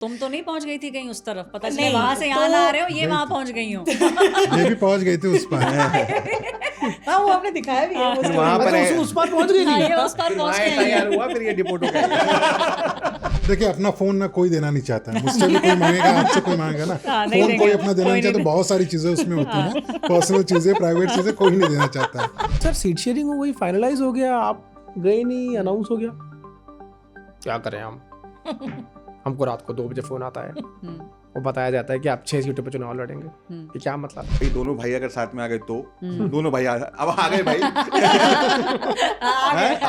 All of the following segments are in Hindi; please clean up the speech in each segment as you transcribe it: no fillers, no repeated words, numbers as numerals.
तुम तो नहीं पहुंच गई थी कहीं उस तरफ, पता चले वहां से यहाँ ना आ रहे हो, ये वहां पहुंच गई हो। ये भी पहुंच गई थी उस पर। हाँ वो आपने दिखाया भी है, फिर वहाँ पर है। उस पार पहुंच गई हाँ, थी। ये उस पार पहुंच गई तैयार है। हुआ, फिर ये डिपोर्ट हो गया। देखिए अपना फोन ना कोई देना नहीं चाहता है, मुझसे भी कोई मांगेगा, आपसे कोई मांगेगा ना। हाँ, नहीं फोन देंगे, कोई अपना देना कोई नहीं चाहता, नहीं बहुत सारी चीजें उसमें होती हैं, पर्सनल चीजें, प्राइवेट चीजें कोई नहीं देना चाहता है। सर सीट शेयरिंग हो गई, फाइनलाइज हो गया, आप गए नहीं, अनाउंस हो गया, क्या करें हम? हमको रात को 2 बजे फोन आता है और बताया जाता है कि आप 6 सीटों पे चुनाव लड़ेंगे। ये क्या मतलब? भाई दोनों भाई अगर साथ में आ गए तो दोनों भाई अब आ गए भाई। अब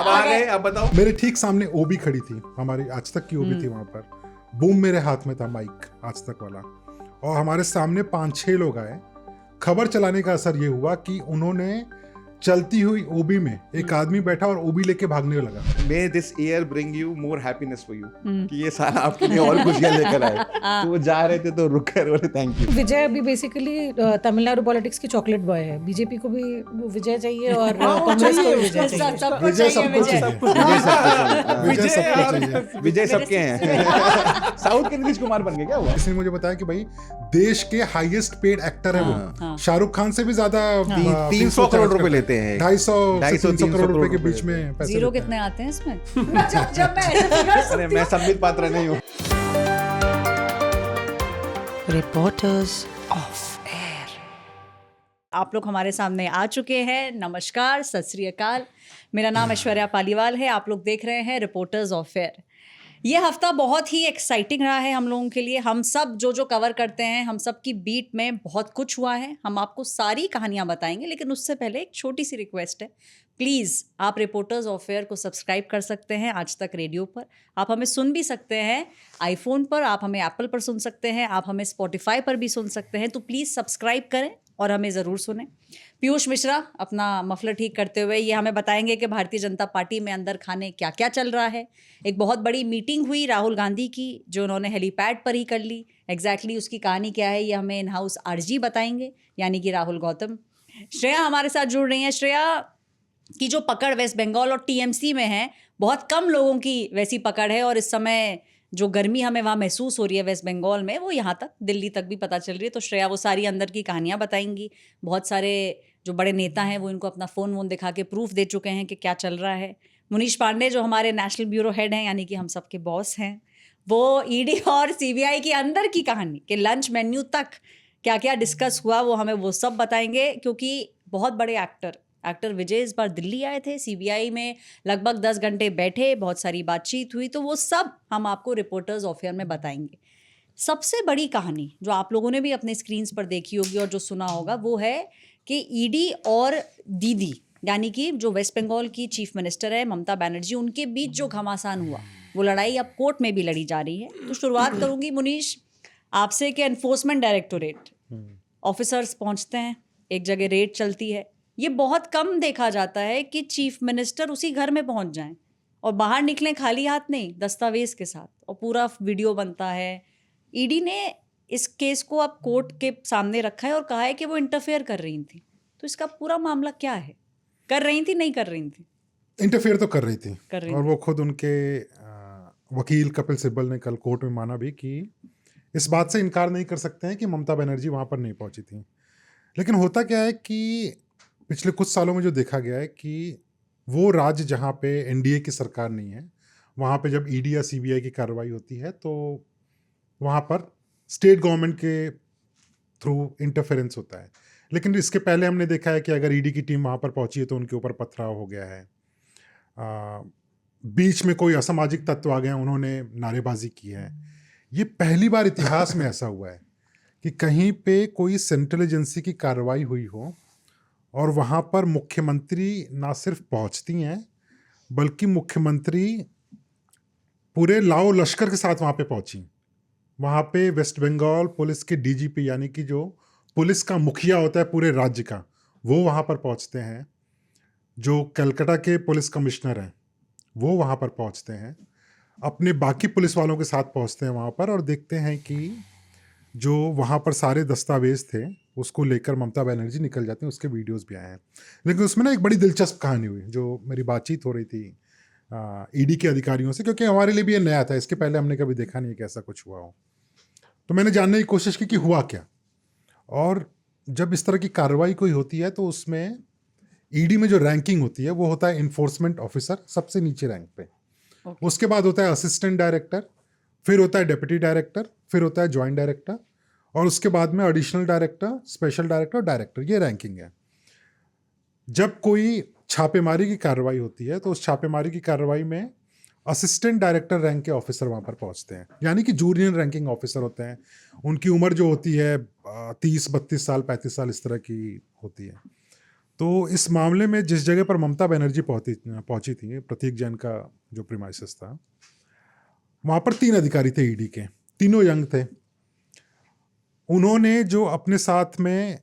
आ गए, अब बताओ। मेरे ठीक सामने ओबी खड़ी थी, हमारी आज तक की ओबी थी वहां पर। बूम मेरे हाथ में था, माइक आज तक वाला, और हमारे सामने 5-6 लोग आए। खबर चलाने का असर ये हुआ कि उन्होंने चलती हुई ओबी में एक आदमी बैठा और ओबी लेके भागने लगा। May this year bring you more happiness for you, कि ये साल आपके लिए और खुशियां लेकर आए। तो वो जा रहे थे तो रुक कर बोले थैंक यू। विजय अभी बेसिकली तमिलनाडु पॉलिटिक्स की चॉकलेट बॉय है। बीजेपी को भी वो विजय चाहिए और कांग्रेस को भी विजय चाहिए। सबको विजय चाहिए सबको विजय। चाहिए, विजय सबको चाहिए। विजय सबके हैं। साउथ के नीतीश कुमार बन गए क्या वो? किसी ने मुझे बताया कि भाई देश के हाईएस्ट पेड एक्टर है वो, शाहरुख खान से भी ज्यादा 300 करोड़ रुपए लेते हैं। 250 से 300 करोड़ रुपए के बीच में पैसे जीरो लेते हैं। कितने आते हैं इसमें? जब मैं ऐसे figures अरे मैं संबित पात्र नहीं हूँ। Reporters of air. आप लोग हमारे सामने आ चुके हैं। नमस्कार, सत श्री अकाल। मेरा नाम ऐश्वर्या पालीवाल है। आप लोग देख रहे हैं रिपोर्टर्स ऑफ एयर। ये हफ्ता बहुत ही एक्साइटिंग रहा है हम लोगों के लिए। हम सब जो कवर करते हैं, हम सब की बीट में बहुत कुछ हुआ है। हम आपको सारी कहानियां बताएंगे, लेकिन उससे पहले एक छोटी सी रिक्वेस्ट है। प्लीज़ आप रिपोर्टर्स ऑफ एयर को सब्सक्राइब कर सकते हैं आज तक रेडियो पर। आप हमें सुन भी सकते हैं आईफोन पर, आप हमें एप्पल पर सुन सकते हैं, आप हमें स्पॉटिफाई पर भी सुन सकते हैं। तो प्लीज़ सब्सक्राइब करें और हमें ज़रूर सुनें। पीयूष मिश्रा अपना मफलर ठीक करते हुए ये हमें बताएंगे कि भारतीय जनता पार्टी में अंदर खाने क्या क्या चल रहा है। एक बहुत बड़ी मीटिंग हुई राहुल गांधी की, जो उन्होंने हेलीपैड पर ही कर ली। एग्जैक्टली उसकी कहानी क्या है ये हमें इन हाउस आरजी बताएंगे, यानी कि राहुल गौतम। श्रेया हमारे साथ जुड़ रही हैं। श्रेया की जो पकड़ वेस्ट बंगाल और टीएमसी में है, बहुत कम लोगों की वैसी पकड़ है, और इस समय जो गर्मी हमें वहाँ महसूस हो रही है वेस्ट बंगाल में, वो यहाँ तक दिल्ली तक भी पता चल रही है। तो श्रेया वो सारी अंदर की कहानियाँ बताएंगी। बहुत सारे जो बड़े नेता हैं वो इनको अपना फ़ोन वोन दिखा के प्रूफ दे चुके हैं कि क्या चल रहा है। मुनीश पांडे जो हमारे नेशनल ब्यूरो हेड हैं, यानी कि हम सबके बॉस हैं, वो ईडी और सीबीआई की अंदर की कहानी के लंच मेन्यू तक क्या क्या डिस्कस हुआ वो हमें वो सब बताएंगे। क्योंकि बहुत बड़े एक्टर विजय इस बार दिल्ली आए थे, सीबीआई में लगभग 10 घंटे बैठे, बहुत सारी बातचीत हुई। तो वो सब हम आपको रिपोर्टर्स ऑफ एयर में बताएंगे। सबसे बड़ी कहानी जो आप लोगों ने भी अपने स्क्रीन्स पर देखी होगी और जो सुना होगा, वो है कि ईडी और दीदी, यानी कि जो वेस्ट बंगाल की चीफ मिनिस्टर है ममता बनर्जी, उनके बीच जो घमासान हुआ, वो लड़ाई अब कोर्ट में भी लड़ी जा रही है। तो शुरुआत करूंगी मुनीश आपसे कि एनफोर्समेंट डायरेक्टोरेट ऑफिसर्स पहुंचते हैं, एक जगह रेड चलती है। ये बहुत कम देखा जाता है कि चीफ मिनिस्टर उसी घर में पहुंच जाएं और बाहर निकलें खाली हाथ नहीं, दस्तावेज के साथ, और पूरा वीडियो बनता है। ईडी ने इस केस को अब कोर्ट के सामने रखा है और कहा है कि वो इंटरफेयर कर रही थी। तो इसका पूरा मामला क्या है? कर रही थी, नहीं कर रही थी? इंटरफेयर तो कर रही थी, और थी। वो खुद उनके वकील कपिल सिब्बल ने कल कोर्ट में माना भी कि इस बात से इनकार नहीं कर सकते हैं कि ममता बनर्जी वहाँ पर नहीं पहुँची थी। लेकिन होता क्या है कि पिछले कुछ सालों में जो देखा गया है कि वो राज्य जहाँ पे एनडीए की सरकार नहीं है, वहाँ पे जब ईडी या सीबीआई की कार्रवाई होती है तो वहाँ पर स्टेट गवर्नमेंट के थ्रू इंटरफेरेंस होता है। लेकिन इसके पहले हमने देखा है कि अगर ईडी की टीम वहाँ पर पहुँची है तो उनके ऊपर पथराव हो गया है। बीच में कोई असामाजिक तत्व आ गए, उन्होंने नारेबाजी की है। ये पहली बार इतिहास में ऐसा हुआ है कि कहीं पे कोई सेंट्रल एजेंसी की कार्रवाई हुई हो और वहाँ पर मुख्यमंत्री ना सिर्फ पहुँचती हैं, बल्कि मुख्यमंत्री पूरे लाओ लश्कर के साथ वहाँ पे पहुँची। वहाँ पे वेस्ट बंगाल पुलिस के डीजीपी, यानी कि जो पुलिस का मुखिया होता है पूरे राज्य का, वो वहाँ पर पहुँचते हैं। जो कलकत्ता के पुलिस कमिश्नर हैं वो वहाँ पर पहुँचते हैं, अपने बाकी पुलिस वालों के साथ पहुँचते हैं वहाँ पर, और देखते हैं कि जो वहाँ पर सारे दस्तावेज थे उसको लेकर ममता बनर्जी निकल जाती हैं। उसके वीडियोस भी आए हैं। लेकिन उसमें ना एक बड़ी दिलचस्प कहानी हुई, जो मेरी बातचीत हो रही थी ईडी के अधिकारियों से, क्योंकि हमारे लिए भी ये नया था, इसके पहले हमने कभी देखा नहीं कि ऐसा कुछ हुआ हो। तो मैंने जानने की कोशिश की कि हुआ क्या, और जब इस तरह की कार्रवाई कोई होती है तो उसमें ईडी में जो रैंकिंग होती है वो होता है इन्फोर्समेंट ऑफिसर, सबसे नीचे रैंक पे। उसके बाद होता है असिस्टेंट डायरेक्टर, फिर होता है डेप्यूटी डायरेक्टर, फिर होता है ज्वाइंट डायरेक्टर, और उसके बाद में additional director, special director, director. ये रैंकिंग है। जब कोई छापेमारी की कार्रवाई होती है तो उस छापेमारी की कार्रवाई में असिस्टेंट डायरेक्टर रैंक के ऑफिसर वहाँ पर पहुँचते हैं, यानी कि जूनियर रैंकिंग ऑफिसर होते हैं। उनकी उम्र जो होती है 30-32 साल, 35 साल इस तरह की होती है। तो इस मामले में जिस जगह पर ममता बनर्जी पहुंची थी, प्रतीक जैन का जो प्रीमाइसेस था, वहाँ पर 3 अधिकारी थे ईडी के, तीनों यंग थे। उन्होंने जो अपने साथ में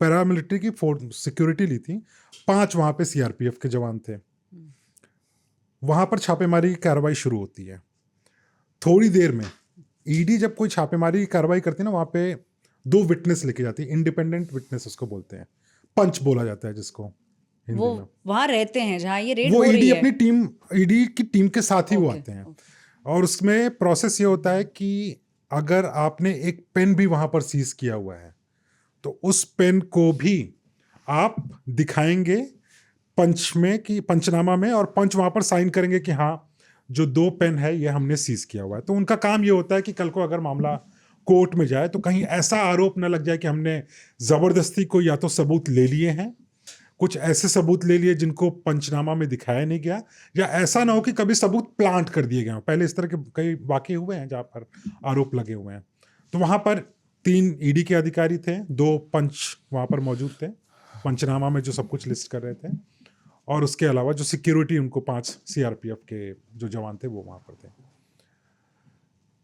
पैरामिलिट्री की सिक्योरिटी ली थी, 5 वहाँ पे सीआरपीएफ के जवान थे। वहाँ पर छापेमारी की कार्रवाई शुरू होती है। थोड़ी देर में ईडी जब कोई छापेमारी की कार्रवाई करती है ना, वहाँ पे 2 विटनेस लेके जाती है, इंडिपेंडेंट विटनेस उसको बोलते हैं, पंच बोला जाता है जिसको हिंदी वो में। वहाँ रहते हैं जहाँ ये रेड वो हो रही ईडी है। अपनी टीम, ईडी की टीम के साथ ही वो ओके, आते हैं। और उसमें प्रोसेस ये होता है कि अगर आपने एक पेन भी वहाँ पर सीज किया हुआ है तो उस पेन को भी आप दिखाएंगे पंच में कि पंचनामा में, और पंच वहाँ पर साइन करेंगे कि हाँ जो 2 पेन है ये हमने सीज किया हुआ है। तो उनका काम ये होता है कि कल को अगर मामला कोर्ट में जाए तो कहीं ऐसा आरोप न लग जाए कि हमने ज़बरदस्ती को या तो सबूत ले लिए हैं, कुछ ऐसे सबूत ले लिए जिनको पंचनामा में दिखाया नहीं गया, या ऐसा ना हो कि कभी सबूत प्लांट कर दिए गए हों। पहले इस तरह के कई वाकये हुए हैं जहाँ पर आरोप लगे हुए हैं। तो वहाँ पर 3 ईडी के अधिकारी थे, 2 पंच वहाँ पर मौजूद थे पंचनामा में जो सब कुछ लिस्ट कर रहे थे, और उसके अलावा जो सिक्योरिटी उनको 5 सीआरपीएफ के जो जवान थे वो वहाँ पर थे।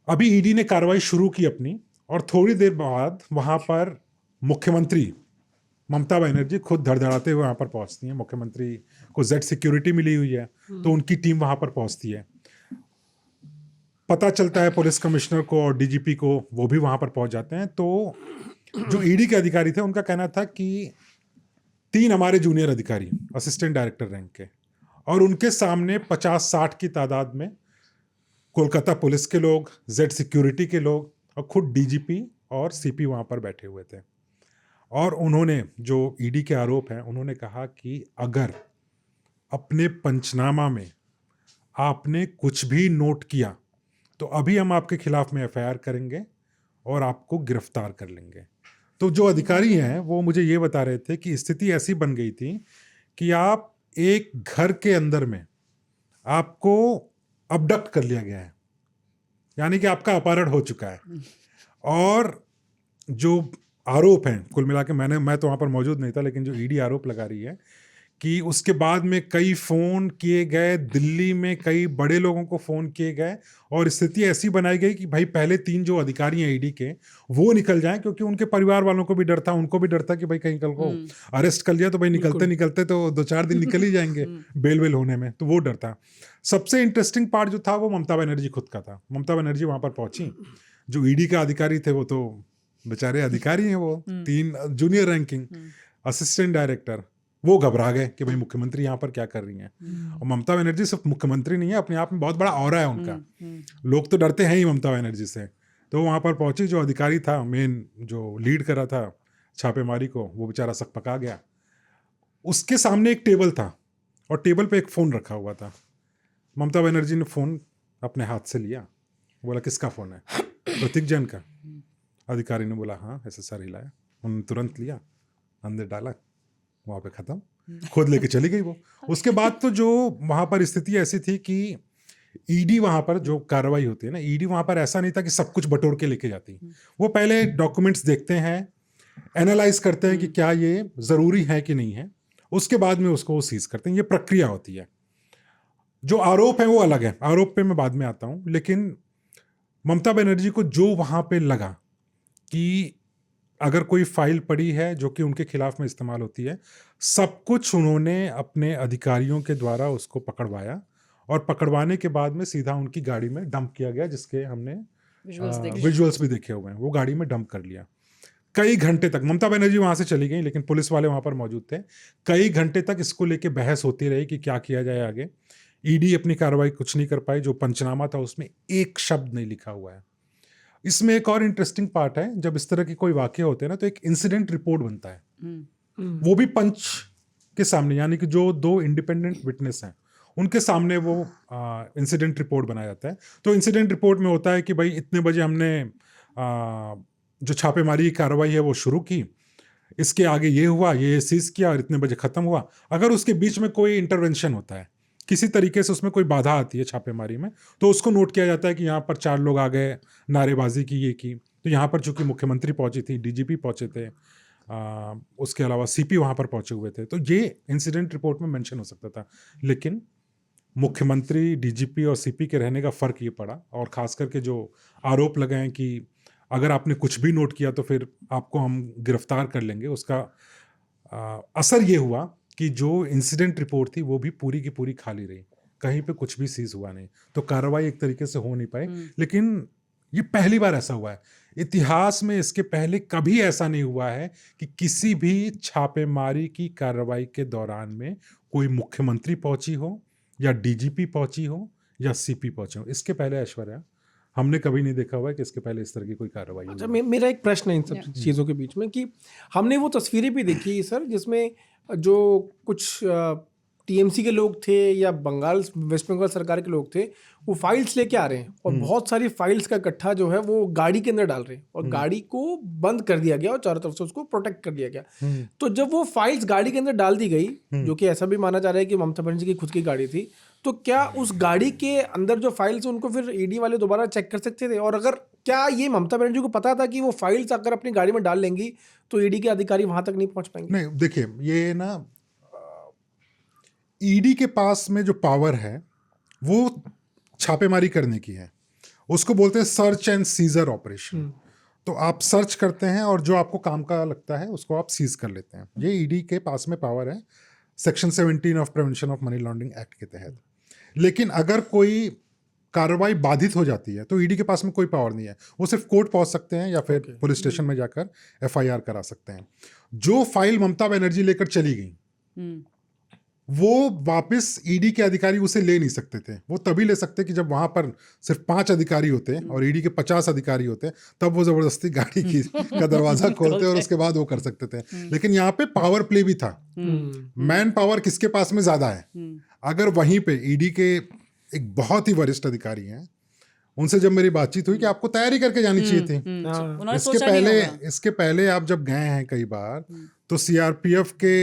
अभी ईडी ने कार्रवाई शुरू की अपनी, और थोड़ी देर बाद वहाँ पर मुख्यमंत्री ममता बनर्जी खुद धड़धड़ाते हुए वहाँ पर पहुँचती हैं। मुख्यमंत्री को जेड सिक्योरिटी मिली हुई है, तो उनकी टीम वहाँ पर पहुँचती है। पता चलता है पुलिस कमिश्नर को और डीजीपी को, वो भी वहाँ पर पहुँच जाते हैं। तो जो ईडी के अधिकारी थे उनका कहना था कि 3 हमारे जूनियर अधिकारी असिस्टेंट डायरेक्टर रैंक के, और उनके सामने 50-60 की तादाद में कोलकाता पुलिस के लोग, जेड सिक्योरिटी के लोग, और खुद डीजीपी और सीपी वहाँ पर बैठे हुए थे। और उन्होंने जो ईडी के आरोप हैं, उन्होंने कहा कि अगर अपने पंचनामा में आपने कुछ भी नोट किया तो अभी हम आपके खिलाफ में एफआईआर करेंगे और आपको गिरफ्तार कर लेंगे। तो जो अधिकारी हैं वो मुझे ये बता रहे थे कि स्थिति ऐसी बन गई थी कि आप एक घर के अंदर में आपको अबडक्ट कर लिया गया है, यानी कि आपका अपहरण हो चुका है। और जो आरोप हैं कुल मिला के, मैं तो वहाँ पर मौजूद नहीं था, लेकिन जो ईडी आरोप लगा रही है कि उसके बाद में कई फ़ोन किए गए, दिल्ली में कई बड़े लोगों को फ़ोन किए गए, और स्थिति ऐसी बनाई गई कि भाई पहले 3 जो अधिकारी हैं ईडी के वो निकल जाएं, क्योंकि उनके परिवार वालों को भी डर था, उनको भी डर था कि भाई कहीं कल को अरेस्ट कर लिया तो भाई निकलते तो 2-4 दिन निकल ही जाएंगे बेल वेल होने में, तो वो डर था। सबसे इंटरेस्टिंग पार्ट जो था वो ममता बनर्जी खुद का था। ममता बनर्जी वहाँ पर पहुँची, जो ईडी का अधिकारी थे वो तो बेचारे अधिकारी हैं, वो 3 जूनियर रैंकिंग असिस्टेंट डायरेक्टर, वो घबरा गए कि भाई मुख्यमंत्री यहाँ पर क्या कर रही हैं। और ममता बनर्जी सिर्फ मुख्यमंत्री नहीं है, अपने आप में बहुत बड़ा ऑरा है उनका, लोग तो डरते हैं ही ममता बनर्जी से। तो वहाँ पर पहुंची, जो अधिकारी था मेन जो लीड कर रहा था छापेमारी को, वो बेचारा सकपका गया। उसके सामने एक टेबल था और टेबल पे एक फ़ोन रखा हुआ था। ममता बनर्जी ने फ़ोन अपने हाथ से लिया, बोला किसका फ़ोन है? प्रतीक जैन का। अधिकारी ने बोला हाँ, ऐसे सर हिलाया, उन्होंने तुरंत लिया, अंदर डाला, वहाँ पे ख़त्म, खुद लेके चली गई वो। उसके बाद तो जो वहाँ पर स्थिति ऐसी थी कि ईडी वहाँ पर जो कार्रवाई होती है ना, ईडी वहाँ पर ऐसा नहीं था कि सब कुछ बटोर के लेके जाती। वो पहले डॉक्यूमेंट्स देखते हैं, एनालाइज करते हैं कि क्या ये ज़रूरी है कि नहीं है, उसके बाद में उसको सीज करते हैं। ये प्रक्रिया होती है। जो आरोप है वो अलग है, आरोप पे मैं बाद में आता हूँ। लेकिन ममता बनर्जी को जो वहाँ पे लगा कि अगर कोई फाइल पड़ी है जो कि उनके खिलाफ में इस्तेमाल होती है, सब कुछ उन्होंने अपने अधिकारियों के द्वारा उसको पकड़वाया, और पकड़वाने के बाद में सीधा उनकी गाड़ी में डंप किया गया, जिसके हमने विजुअल्स भी देखे हुए हैं। वो गाड़ी में डंप कर लिया। कई घंटे तक ममता बनर्जी वहाँ से चली गई, लेकिन पुलिस वाले वहाँ पर मौजूद थे। कई घंटे तक इसको लेके बहस होती रही कि क्या किया जाए आगे। ईडी अपनी कार्रवाई कुछ नहीं कर पाई, जो पंचनामा था उसमें एक शब्द नहीं लिखा हुआ है। इसमें एक और इंटरेस्टिंग पार्ट है, जब इस तरह के कोई वाकये होते हैं ना तो एक इंसिडेंट रिपोर्ट बनता है, वो भी पंच के सामने, यानी कि जो 2 इंडिपेंडेंट विटनेस हैं उनके सामने वो इंसिडेंट रिपोर्ट बनाया जाता है। तो इंसिडेंट रिपोर्ट में होता है कि भाई इतने बजे हमने जो छापेमारी की कार्रवाई है वो शुरू की, इसके आगे ये हुआ, ये सीज किया और इतने बजे ख़त्म हुआ। अगर उसके बीच में कोई इंटरवेंशन होता है, किसी तरीके से उसमें कोई बाधा आती है छापेमारी में, तो उसको नोट किया जाता है कि यहाँ पर 4 लोग आ गए, नारेबाजी की, ये की। तो यहाँ पर चूंकि मुख्यमंत्री पहुंची थी, डीजीपी पहुंचे थे, उसके अलावा सीपी वहाँ पर पहुंचे हुए थे, तो ये इंसिडेंट रिपोर्ट में मेंशन हो सकता था। लेकिन मुख्यमंत्री, डीजीपी और सीपी के रहने का फ़र्क ये पड़ा, और ख़ास करके जो आरोप लगे हैं कि अगर आपने कुछ भी नोट किया तो फिर आपको हम गिरफ्तार कर लेंगे, उसका असर ये हुआ कि जो इंसिडेंट रिपोर्ट थी वो भी पूरी की पूरी खाली रही, कहीं पे कुछ भी सीज हुआ नहीं, तो कार्रवाई एक तरीके से हो नहीं पाई। लेकिन ये पहली बार ऐसा हुआ है, इतिहास में इसके पहले कभी ऐसा नहीं हुआ है कि किसी भी छापेमारी की कार्रवाई के दौरान में कोई मुख्यमंत्री पहुंची हो, या डीजीपी पहुंची हो, या सीपी पहुंचे हो। इसके पहले ऐश्वर्या, हमने कभी नहीं देखा हुआ है कि इसके पहले इस तरह की कोई कार्रवाई हुई। अच्छा, मेरा एक प्रश्न है इन सब चीज़ों के बीच में कि हमने वो तस्वीरें भी देखी सर जिसमें जो कुछ टीएमसी के लोग थे या वेस्ट बंगाल सरकार के लोग थे, वो फाइल्स लेके आ रहे हैं और बहुत सारी फाइल्स का इकट्ठा जो है वो गाड़ी के अंदर डाल रहे हैं, और गाड़ी को बंद कर दिया गया और चारों तरफ से उसको प्रोटेक्ट कर दिया गया। तो जब वो फाइल्स गाड़ी के अंदर डाल दी गई, जो कि ऐसा भी माना जा रहा है कि ममता बनर्जी की खुद की गाड़ी थी, तो क्या उस गाड़ी के अंदर जो फाइल्स उनको फिर ईडी वाले दोबारा चेक कर सकते थे? और अगर क्या ये ममता बनर्जी को पता था कि वो फाइल्स अगर अपनी गाड़ी में डाल लेंगी तो ईडी के अधिकारी वहां तक नहीं पहुंच पाएंगे? नहीं, देखिए, ये ना ईडी के पास में जो पावर है वो छापेमारी करने की है, उसको बोलते हैं सर्च एंड सीजर ऑपरेशन। तो आप सर्च करते हैं और जो आपको काम का लगता है उसको आप सीज कर लेते हैं। ये ईडी के पास में पावर है section 17 of prevention of money laundering act के तहत। लेकिन अगर कोई कार्रवाई बाधित हो जाती है तो ईडी के पास में कोई पावर नहीं है, वो सिर्फ कोर्ट पहुंच सकते हैं या फिर पुलिस स्टेशन में जाकर एफआईआर करा सकते हैं। जो फाइल ममता बनर्जी लेकर चली गई वो वापस ईडी के अधिकारी उसे ले नहीं सकते थे। वो तभी ले सकते कि जब वहां पर सिर्फ 5 अधिकारी होते और ईडी के 50 अधिकारी होते, तब वो जबरदस्ती गाड़ी का दरवाजा खोलते और उसके बाद वो कर सकते थे। लेकिन यहाँ पे पावर प्ले भी था, मैन पावर किसके पास में ज्यादा है। अगर वहीं पे ईडी के एक बहुत ही वरिष्ठ अधिकारी हैं, उनसे जब मेरी बातचीत हुई कि आपको तैयारी करके जानी चाहिए थी, इसके पहले आप जब गए हैं कई बार तो सीआरपीएफ के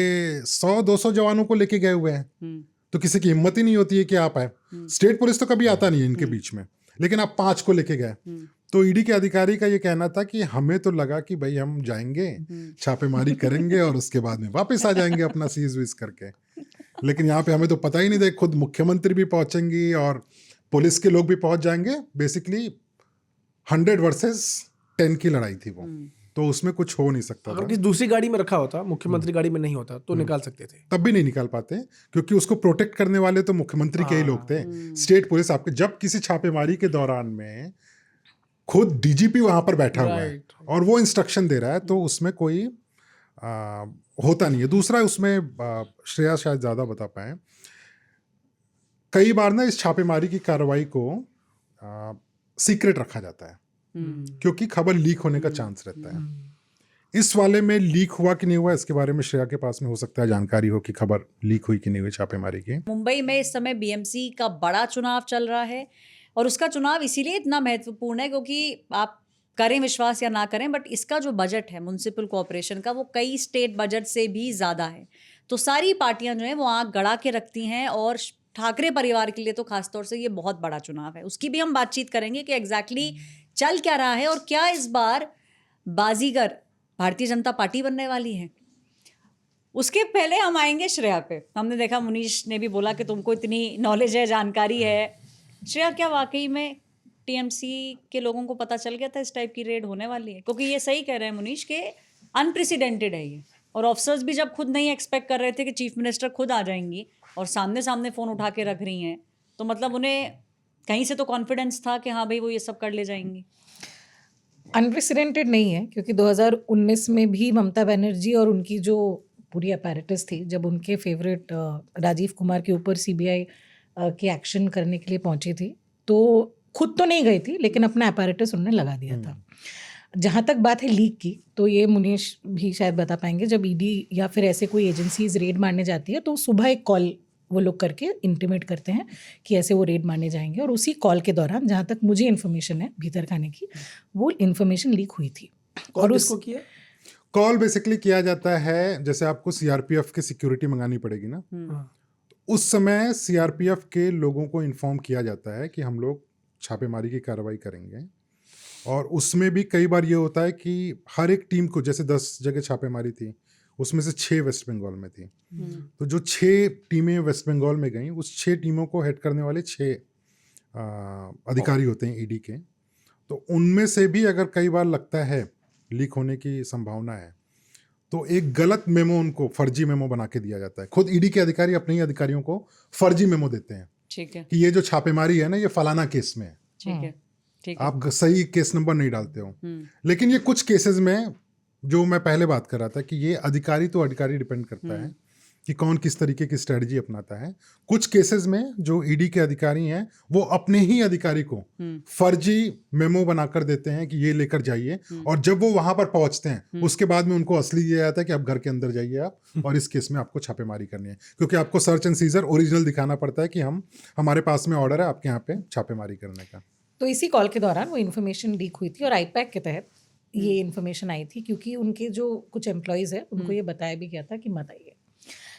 100-200 जवानों को लेके गए हुए हैं, तो किसी की हिम्मत ही नहीं होती है कि आप आए। स्टेट पुलिस तो कभी आता नहीं है इनके बीच में, लेकिन आप 5 को लेके गए। तो ईडी के अधिकारी का ये कहना था कि हमें तो लगा कि भाई हम जाएंगे, छापेमारी करेंगे और उसके बाद में वापस आ जाएंगे अपना सीज वीज करके। लेकिन यहाँ पे हमें तो पता ही नहीं था, खुद मुख्यमंत्री भी पहुंचेंगी और पुलिस के लोग भी पहुंच जाएंगे। बेसिकली 100 वर्सेस 10 की लड़ाई थी वो, तो उसमें कुछ हो नहीं सकता था। अगर किसी दूसरी गाड़ी में रखा होता, मुख्यमंत्री गाड़ी में नहीं होता, तो निकाल सकते थे। तब भी नहीं निकाल पाते, क्योंकि उसको प्रोटेक्ट करने वाले तो मुख्यमंत्री के ही लोग थे। स्टेट पुलिस आपके जब किसी छापेमारी के दौरान में खुद डीजीपी वहां पर बैठा हुआ है और वो इंस्ट्रक्शन दे रहा है, तो उसमें कोई होता नहीं है। दूसरा, उसमें श्रेया शायद ज्यादा बता पाए, कई बार ना इस छापेमारी की कार्रवाई को सीक्रेट रखा जाता है क्योंकि खबर लीक होने का चांस रहता है। इस वाले में लीक हुआ कि नहीं हुआ, इसके बारे में श्रेया के पास में हो सकता है जानकारी हो कि खबर लीक हुई कि नहीं हुई छापेमारी की। मुंबई में इस समय बीएमसी का बड़ा चुनाव चल रहा है, और उसका चुनाव इसीलिए इतना महत्वपूर्ण है क्योंकि आप करें विश्वास या ना करें, बट इसका जो बजट है म्युनिसिपल कॉर्पोरेशन का, वो कई स्टेट बजट से भी ज़्यादा है। तो सारी पार्टियां जो हैं वो आँख गड़ा के रखती हैं, और ठाकरे परिवार के लिए तो खासतौर से ये बहुत बड़ा चुनाव है। उसकी भी हम बातचीत करेंगे कि एग्जैक्टली चल क्या रहा है और क्या इस बार बाजीगर भारतीय जनता पार्टी बनने वाली है। उसके पहले हम आएंगे श्रेया पे। हमने देखा, मुनीश ने भी बोला कि तुमको इतनी नॉलेज है, जानकारी है। श्रेया, क्या वाकई में टीएमसी के लोगों को पता चल गया था इस टाइप की रेड होने वाली है? क्योंकि ये सही कह रहे हैं मुनीश के अनप्रेसिडेंटेड है ये, और ऑफिसर्स भी जब खुद नहीं एक्सपेक्ट कर रहे थे कि चीफ मिनिस्टर खुद आ जाएंगी और सामने सामने फ़ोन उठा के रख रही हैं, तो मतलब उन्हें कहीं से तो कॉन्फिडेंस था कि हाँ भाई वो ये सब कर ले जाएंगी। अनप्रेसिडेंटेड नहीं है, क्योंकि 2019 में भी ममता बनर्जी और उनकी जो पूरी अपैरेटस थी, जब उनके फेवरेट राजीव कुमार के ऊपर सीबीआई के एक्शन करने के लिए पहुंची थी, तो खुद तो नहीं गई थी लेकिन अपना अपैरेटस उन्होंने लगा दिया था। जहाँ तक बात है लीक की, तो ये मुनीश भी शायद बता पाएंगे, जब ईडी या फिर ऐसे कोई एजेंसीज रेड मारने जाती है तो सुबह एक कॉल वो लोग करके इंटीमेट करते हैं कि ऐसे वो रेड मारने जाएंगे, और उसी कॉल के दौरान जहाँ तक मुझे इन्फॉर्मेशन है भीतर खाने की, वो इन्फॉर्मेशन लीक हुई थी। और उसको किया कॉल बेसिकली किया जाता है, जैसे आपको सीआरपीएफ की सिक्योरिटी मंगानी पड़ेगी ना, उस समय सीआरपीएफ के लोगों को इन्फॉर्म किया जाता है कि हम लोग छापेमारी की कार्रवाई करेंगे, और उसमें भी कई बार ये होता है कि हर एक टीम को, जैसे 10 जगह छापेमारी थी, उसमें से 6 वेस्ट बंगाल में थी, तो जो 6 टीमें वेस्ट बंगाल में गईं, उस 6 टीमों को हेड करने वाले 6 अधिकारी होते हैं ईडी के। तो उनमें से भी अगर कई बार लगता है लीक होने की संभावना है, तो एक गलत मेमो उनको फर्जी मेमो बना के दिया जाता है। खुद ईडी के अधिकारी अपने ही अधिकारियों को फर्जी मेमो देते हैं, ठीक है, कि ये जो छापेमारी है ना, ये फलाना केस में है, ठीक है, ठीक है। आप सही केस नंबर नहीं डालते हो। लेकिन ये कुछ केसेस में, जो मैं पहले बात कर रहा था, कि ये अधिकारी तो अधिकारी डिपेंड करता है कि कौन किस तरीके की स्ट्रेटजी अपनाता है। कुछ केसेस में जो ईडी के अधिकारी हैं, वो अपने ही अधिकारी को फर्जी मेमो बनाकर देते हैं कि ये लेकर जाइए, और जब वो वहां पर पहुंचते हैं उसके बाद में उनको असली दिया जाता है कि आप घर के अंदर जाइए आप, और इस केस में आपको छापेमारी करनी है, क्योंकि आपको सर्च एंड सीजर ओरिजिनल दिखाना पड़ता है कि हमारे पास में ऑर्डर है आपके यहाँ पे छापेमारी करने का। तो इसी कॉल के दौरान वो इन्फॉर्मेशन लीक हुई थी, और आईपैक के तहत ये इन्फॉर्मेशन आई थी, क्योंकि उनके जो कुछ एम्प्लॉयज़ है उनको ये बताया भी गया था कि मत आइए।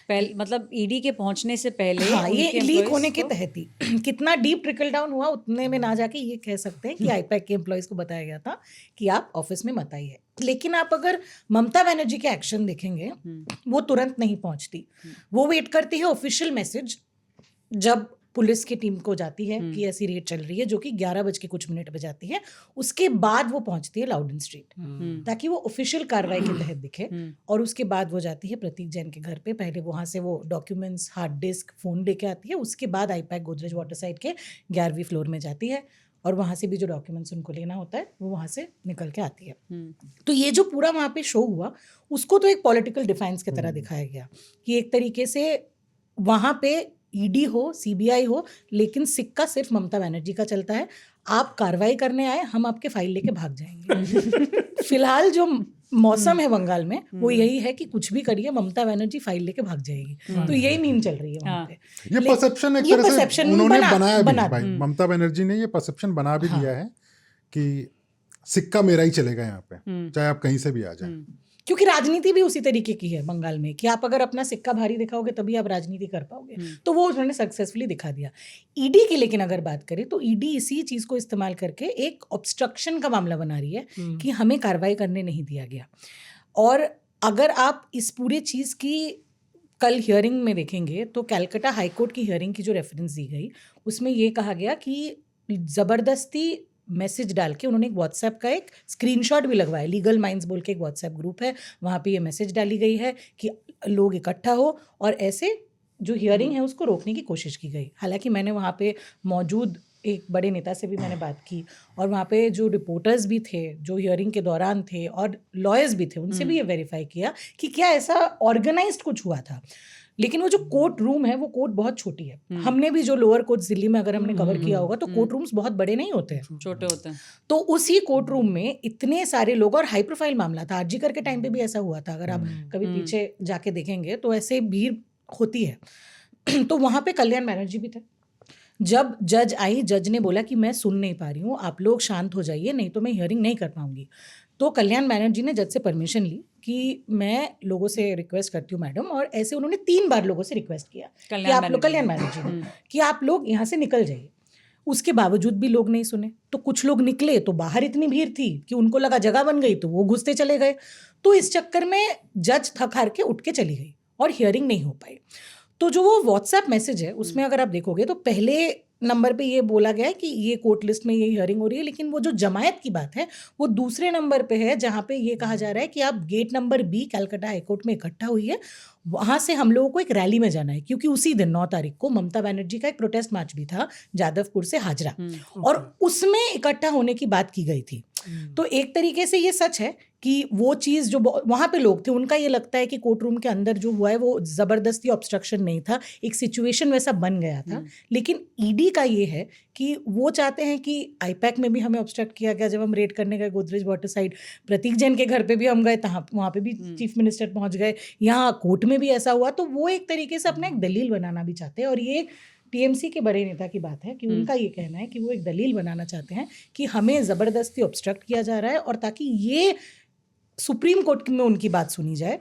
पहले मतलब ईडी के पहुंचने से पहले, हाँ, ये उनके लीक employees होने के को- तहत ही कितना डीप ट्रिकल डाउन हुआ उतने में ना जाके ये कह सकते हैं कि आईपैक के एम्प्लॉयज़ को बताया गया था कि आप ऑफिस में मत आइए। लेकिन आप अगर ममता बनर्जी के एक्शन देखेंगे, वो तुरंत नहीं पहुंचती, वो वेट करती है ऑफिशियल मैसेज जब पुलिस की टीम को जाती है कि ऐसी रेड चल रही है, जो कि 11:00 पे जाती है। उसके बाद वो पहुंचती है लाउडन स्ट्रीट, ताकि वो ऑफिशियल कार्रवाई के तहत दिखे, और उसके बाद वो जाती है प्रतीक जैन के घर पे। पहले वहाँ से वो डॉक्यूमेंट्स, हार्ड डिस्क, फ़ोन लेके आती है, उसके बाद आईपैक गोदरेज वाटर साइड के 11वीं फ्लोर में जाती है, और वहाँ से भी जो डॉक्यूमेंट्स उनको लेना होता है वो वहाँ से निकल के आती है। तो ये जो पूरा वहाँ पे शो हुआ, उसको तो एक पॉलिटिकल डिफेंस की तरह दिखाया गया कि एक तरीके से वहाँ पे ईडी हो, सीबीआई हो, लेकिन सिक्का सिर्फ ममता बनर्जी का चलता है। आप कार्रवाई करने आए, हम आपके फाइल लेके भाग जाएंगे। फिलहाल जो मौसम है बंगाल में वो यही है कि कुछ भी करिए, ममता बनर्जी फाइल लेके भाग जाएगी। तो यही मीम चल रही है वहाँ पे। ये परसेप्शन एक ये तरह से perception उन्होंने बना बनाया भी, दी। भाई ममता बनर्जी ने ये परसेप्शन बना भी दिया है कि सिक्का मेरा ही चलेगा यहाँ पे, चाहे आप कहीं से भी आ जाए। क्योंकि राजनीति भी उसी तरीके की है बंगाल में, कि आप अगर अपना सिक्का भारी दिखाओगे तभी आप राजनीति कर पाओगे। तो वो उन्होंने सक्सेसफुली दिखा दिया। ईडी की लेकिन अगर बात करें तो ईडी इसी चीज़ को इस्तेमाल करके एक ऑब्स्ट्रक्शन का मामला बना रही है कि हमें कार्रवाई करने नहीं दिया गया। और अगर आप इस पूरे चीज़ की कल हियरिंग में देखेंगे तो कलकत्ता हाईकोर्ट की हियरिंग की जो रेफरेंस दी गई, उसमें ये कहा गया कि ज़बरदस्ती मैसेज डाल के उन्होंने एक व्हाट्सएप का एक स्क्रीनशॉट भी लगवाया। लीगल माइंड्स बोल के एक व्हाट्सएप ग्रुप है, वहाँ पे ये मैसेज डाली गई है कि लोग इकट्ठा हो, और ऐसे जो हियरिंग है उसको रोकने की कोशिश की गई। हालांकि मैंने वहाँ पे मौजूद एक बड़े नेता से भी मैंने बात की, और वहाँ पे जो रिपोर्टर्स भी थे जो हियरिंग के दौरान थे, और लॉयर्स भी थे, उनसे भी ये वेरीफाई किया कि क्या ऐसा ऑर्गेनाइज्ड कुछ हुआ था। लेकिन वो जो कोर्ट रूम है, वो कोर्ट बहुत छोटी है। हमने भी जो लोअर कोर्ट दिल्ली में अगर हमने कवर किया होगा तो कोर्ट रूम्स बहुत बड़े नहीं होते हैं, छोटे होते हैं। तो उसी कोर्ट रूम में इतने सारे लोग, और हाई प्रोफाइल मामला था। आरजीकर के टाइम पे भी ऐसा हुआ था, अगर आप कभी पीछे जाके देखेंगे तो ऐसे भीड़ होती है। तो वहाँ पे कल्याण बनर्जी भी थे। जब जज आई, जज ने बोला कि मैं सुन नहीं पा रही हूँ, आप लोग शांत हो जाइए, नहीं तो मैं हियरिंग नहीं कर पाऊंगी। तो कल्याण बनर्जी ने जज से परमिशन ली कि मैं लोगों से रिक्वेस्ट करती हूँ मैडम, और ऐसे उन्होंने 3 बार लोगों से रिक्वेस्ट किया कि आप लोग, कल्याण बनर्जी ने, कि आप लोग यहाँ से निकल जाइए। उसके बावजूद भी लोग नहीं सुने। तो कुछ लोग निकले तो बाहर इतनी भीड़ थी कि उनको लगा जगह बन गई, तो वो घुसते चले गए। तो इस चक्कर में जज थक हार के उठ के चली गई और हियरिंग नहीं हो पाई। तो जो वो व्हाट्सएप मैसेज है उसमें अगर आप देखोगे तो पहले नंबर पे ये बोला गया है कि ये कोर्ट लिस्ट में ये हियरिंग हो रही है, लेकिन वो जो जमायत की बात है वो दूसरे नंबर पे है, जहाँ पे ये कहा जा रहा है कि आप gate number B Calcutta high court में इकट्ठा हुई है, वहाँ से हम लोगों को एक रैली में जाना है, क्योंकि उसी दिन 9 तारीख को ममता बनर्जी का एक प्रोटेस्ट मार्च भी था जादवपुर से हाजरा, और उसमें इकट्ठा होने की बात की गई थी। तो एक तरीके से ये सच है कि वो चीज़ जो वहाँ पे लोग थे उनका ये लगता है कि कोर्ट रूम के अंदर जो हुआ है वो ज़बरदस्ती ऑब्स्ट्रक्शन नहीं था, एक सिचुएशन वैसा बन गया था। लेकिन ईडी का ये है कि वो चाहते हैं कि आईपैक में भी हमें ऑब्स्ट्रक्ट किया गया जब हम रेड करने गए गोदरेज वाटर साइड, प्रतीक जैन के घर पे भी हम गए, वहाँ पे भी चीफ मिनिस्टर पहुँच गए, यहाँ कोर्ट में भी ऐसा हुआ। तो वो एक तरीके से अपना एक दलील बनाना भी चाहते हैं, और ये टीएमसी के बड़े नेता की बात है कि उनका ये कहना है कि वो एक दलील बनाना चाहते हैं कि हमें ज़बरदस्ती ऑब्स्ट्रक्ट किया जा रहा है, और ताकि ये सुप्रीम कोर्ट में उनकी बात सुनी जाए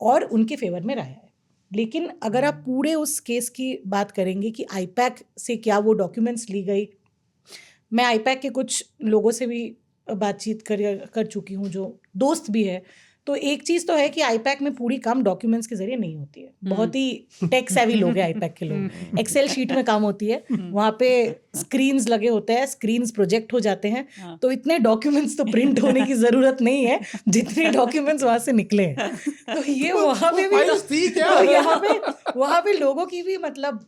और उनके फेवर में राय आए। लेकिन अगर आप पूरे उस केस की बात करेंगे कि आईपैक से क्या वो डॉक्यूमेंट्स ली गई, मैं आईपैक के कुछ लोगों से भी बातचीत कर चुकी हूँ जो दोस्त भी है। तो एक चीज़ तो है कि आईपैक में पूरी काम डॉक्यूमेंट्स के जरिए नहीं होती है, बहुत ही टेक सेवी लोग हैं आईपैक के लोग, एक्सेल शीट में काम होती है, वहाँ पे स्क्रीन्स लगे होते हैं, स्क्रीन्स प्रोजेक्ट हो जाते हैं, तो इतने डॉक्यूमेंट्स तो प्रिंट होने की ज़रूरत नहीं है जितने डॉक्यूमेंट्स वहाँ से निकले हैं। तो ये वहाँ पे भी तो वहाँ पे लोगों की भी मतलब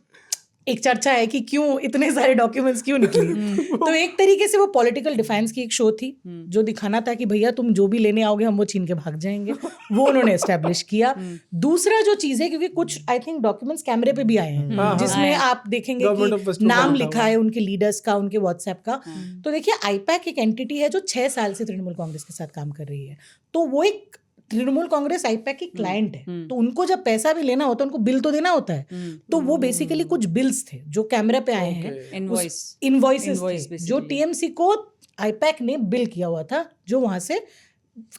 एक चर्चा है कि क्यों इतने सारे डॉक्यूमेंट्स क्यों निकली। तो एक तरीके से वो पॉलिटिकल डिफेंस की एक शो थी जो दिखाना था कि भैया तुम जो भी लेने आओगे हम वो छीन के भाग जाएंगे, वो उन्होंने एस्टेब्लिश किया। दूसरा जो चीज़ है, क्योंकि कुछ आई थिंक डॉक्यूमेंट्स कैमरे पे भी आए हैं जिसमें आप देखेंगे कि नाम लिखा है उनके लीडर्स का, उनके व्हाट्सएप का। तो देखिए आईपैक एक एंटिटी है जो 6 साल से तृणमूल कांग्रेस के साथ काम कर रही है, तो वो एक तृणमूल कांग्रेस आईपैक की क्लाइंट है, तो उनको जब पैसा भी लेना होता है उनको बिल तो देना होता है। तो वो बेसिकली कुछ बिल्स थे जो कैमरा पे आए हैं, इनवॉइसेस थे जो टीएमसी को आईपैक ने बिल किया हुआ था, जो वहां से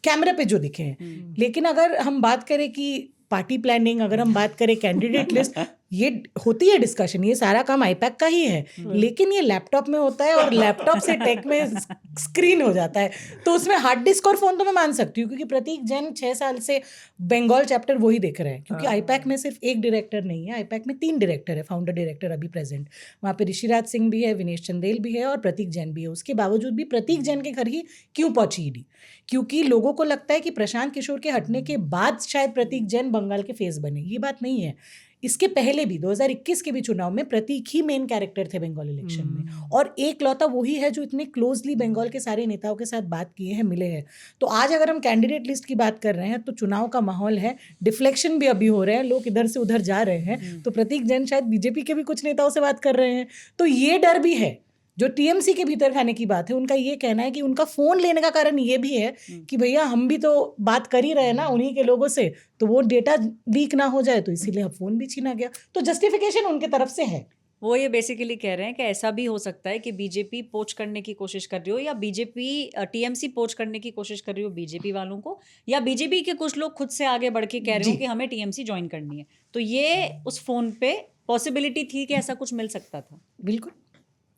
कैमरे पे जो दिखे हैं। लेकिन अगर हम बात करें कि पार्टी प्लानिंग, अगर हम बात करें कैंडिडेट लिस्ट, ये होती है डिस्कशन, ये सारा काम आईपैक का ही है, लेकिन ये लैपटॉप में होता है और लैपटॉप से टेक में स्क्रीन हो जाता है। तो उसमें हार्ड डिस्क और फोन तो मैं मान सकती हूँ, क्योंकि प्रतीक जैन 6 साल से बंगाल चैप्टर वही देख रहे हैं, क्योंकि आईपैक में सिर्फ एक डायरेक्टर नहीं है, आईपैक में 3 डायरेक्टर है, फाउंडर डायरेक्टर अभी प्रेजेंट। वहाँ पे ऋषिराज सिंह भी है, विनेश चंदेल भी है और प्रतीक जैन भी है। उसके बावजूद भी प्रतीक जैन के घर ही क्यों पहुंची ईडी? क्योंकि लोगों को लगता है कि प्रशांत किशोर के हटने के बाद शायद प्रतीक जैन बंगाल के फेस बने। ये बात नहीं है। इसके पहले भी 2021 के भी चुनाव में प्रतीक ही मेन कैरेक्टर थे बंगाल इलेक्शन में, और एक लौता वही है जो इतने क्लोजली बंगाल के सारे नेताओं के साथ बात किए हैं, मिले हैं। तो आज अगर हम कैंडिडेट लिस्ट की बात कर रहे हैं तो चुनाव का माहौल है, डिफ्लेक्शन भी अभी हो रहे हैं, लोग इधर से उधर जा रहे हैं, तो प्रतीक जैन शायद बीजेपी के भी कुछ नेताओं से बात कर रहे हैं। तो ये डर भी है। जो टीएमसी के भीतर खाने की बात है, उनका ये कहना है कि उनका फ़ोन लेने का कारण ये भी है कि भैया हम भी तो बात कर ही रहे हैं ना उन्हीं के लोगों से, तो वो डेटा लीक ना हो जाए, तो इसीलिए अब फ़ोन भी छीना गया। तो जस्टिफिकेशन उनके तरफ से है। वो ये बेसिकली कह रहे हैं कि ऐसा भी हो सकता है कि बीजेपी पोच करने की कोशिश कर रही हो, या बीजेपी टीएमसी पोच करने की कोशिश कर रही हो बीजेपी वालों को, या बीजेपी के कुछ लोग खुद से आगे बढ़ के कह रहे हो कि हमें टीएमसी ज्वाइन करनी है। तो ये उस फ़ोन पे पॉसिबिलिटी थी कि ऐसा कुछ मिल सकता था। बिल्कुल,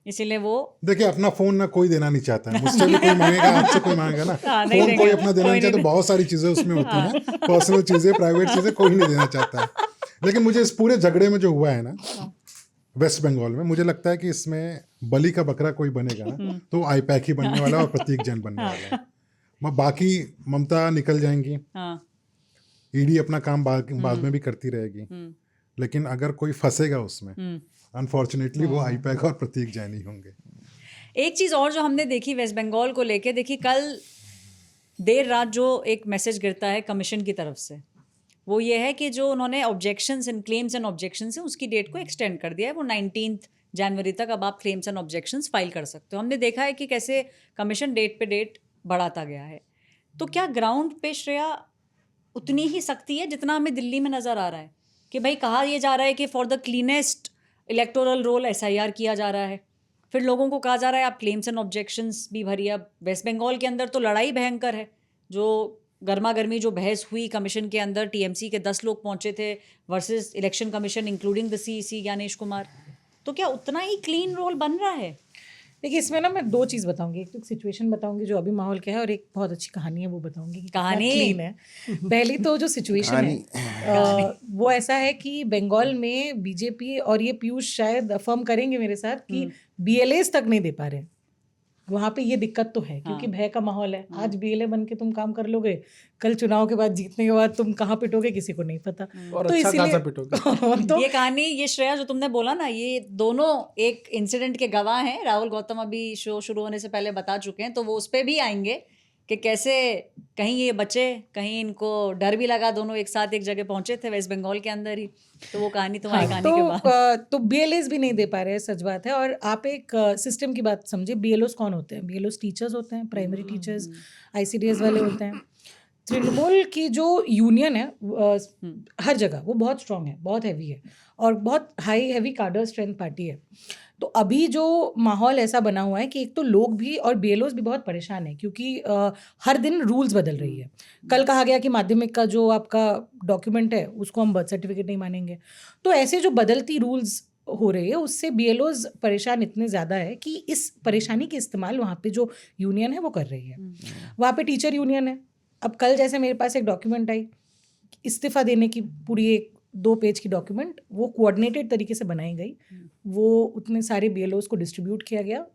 इसीलिए वो देखिए अपना फोन ना कोई देना नहीं चाहता है, मुझसे भी कोई मांगेगा, आपसे कोई मांगेगा ना, फोन कोई अपना देना नहीं चाहता। तो बहुत सारी चीजें उसमें होती हैं, पर्सनल चीजें, प्राइवेट चीजें कोई नहीं देना चाहता है। लेकिन मुझे इस पूरे झगड़े में जो हुआ है ना वेस्ट बंगाल में, मुझे लगता है कि इसमें बलि का बकरा कोई बनेगा ना तो आईपैक ही बनने वाला है और प्रतीक जैन बनने वाला है। बाकी ममता निकल जाएंगी, ईडी अपना काम बाद में भी करती रहेगी, लेकिन अगर कोई फंसेगा उसमें अनफॉर्चुनेटली वो आईपैक और प्रतीक जैन ही होंगे। एक चीज़ और जो हमने देखी वेस्ट बंगाल को लेके, देखिए कल देर रात जो एक मैसेज गिरता है कमीशन की तरफ से, वो ये है कि जो उन्होंने objections and claims and objections है उसकी डेट को एक्सटेंड कर दिया है, वो 19 जनवरी तक अब आप क्लेम्स एंड ऑब्जेक्शंस फाइल कर सकते हो। हमने देखा है कि कैसे कमीशन डेट पे डेट बढ़ाता गया है। तो क्या ग्राउंड पे श्रेया उतनी ही सख्ती है जितना हमें दिल्ली में नज़र आ रहा है कि भाई कहा यह जा रहा है कि for the cleanest electoral roll SIR किया जा रहा है, फिर लोगों को कहा जा रहा है आप क्लेम्स एंड ऑब्जेक्शंस भी भरिए। अब वेस्ट बंगाल के अंदर तो लड़ाई भयंकर है, जो गर्मा गर्मी जो बहस हुई कमीशन के अंदर, TMC के 10 लोग पहुंचे थे versus election commission including the CEC Gyanesh Kumar. तो क्या उतना ही क्लीन रोल बन रहा है? देखिए इसमें ना मैं 2 चीज़ बताऊंगी, एक तो सिचुएशन बताऊंगी जो अभी माहौल क्या है, और एक बहुत अच्छी कहानी है वो बताऊंगी कि कहानी क्लीन है। पहली तो जो सिचुएशन है वो ऐसा है कि बंगाल में बीजेपी, और ये पीयूष शायद अफर्म करेंगे मेरे साथ, कि BLAs तक नहीं दे पा रहे वहाँ पे ये दिक्कत तो है क्योंकि भय का माहौल है। आज BLA बन के तुम काम कर लोगे, कल चुनाव के बाद जीतने के बाद तुम कहाँ पिटोगे किसी को नहीं पता। और तो अच्छा इसीलिए खासा पिटोगे। तो ये कहानी, ये श्रेया जो तुमने बोला ना, ये दोनों एक इंसिडेंट के गवाह हैं। राहुल गौतम अभी शो शुरू होने से पहले बता चुके हैं, तो वो उस पर भी आएंगे कि कैसे कहीं ये बचे, कहीं इनको डर भी लगा। दोनों एक साथ एक जगह पहुंचे थे वेस्ट बंगाल के अंदर ही। तो वो कहानी तुम्हारी कहानी के बाद तो BLAs भी नहीं दे पा रहे हैं, सच बात है। और आप एक सिस्टम की बात समझिए, BLOs कौन होते हैं? BLOs टीचर्स होते हैं, प्राइमरी टीचर्स, ICDS वाले होते हैं। तृणमूल की जो यूनियन है हर जगह वो बहुत स्ट्रांग है, बहुत हैवी है और बहुत हाई हैवी कार्डर स्ट्रेंथ पार्टी है। तो अभी जो माहौल ऐसा बना हुआ है कि एक तो लोग भी और BLOs भी बहुत परेशान है क्योंकि हर दिन रूल्स बदल रही है। कल कहा गया कि माध्यमिक का जो आपका डॉक्यूमेंट है उसको हम बर्थ सर्टिफिकेट नहीं मानेंगे। तो ऐसे जो बदलती रूल्स हो रही है उससे BLOs परेशान इतने ज़्यादा है कि इस परेशानी के इस्तेमाल वहाँ पे जो यूनियन है वो कर रही है। वहाँ पे टीचर यूनियन है। अब कल जैसे मेरे पास एक डॉक्यूमेंट आई इस्तीफ़ा देने की, पूरी एक 2 पेज की डॉक्यूमेंट, वो कोऑर्डिनेटेड तरीके से बनाई गई। वो उतने सारे BLOs को डिस्ट्रीब्यूट किया गया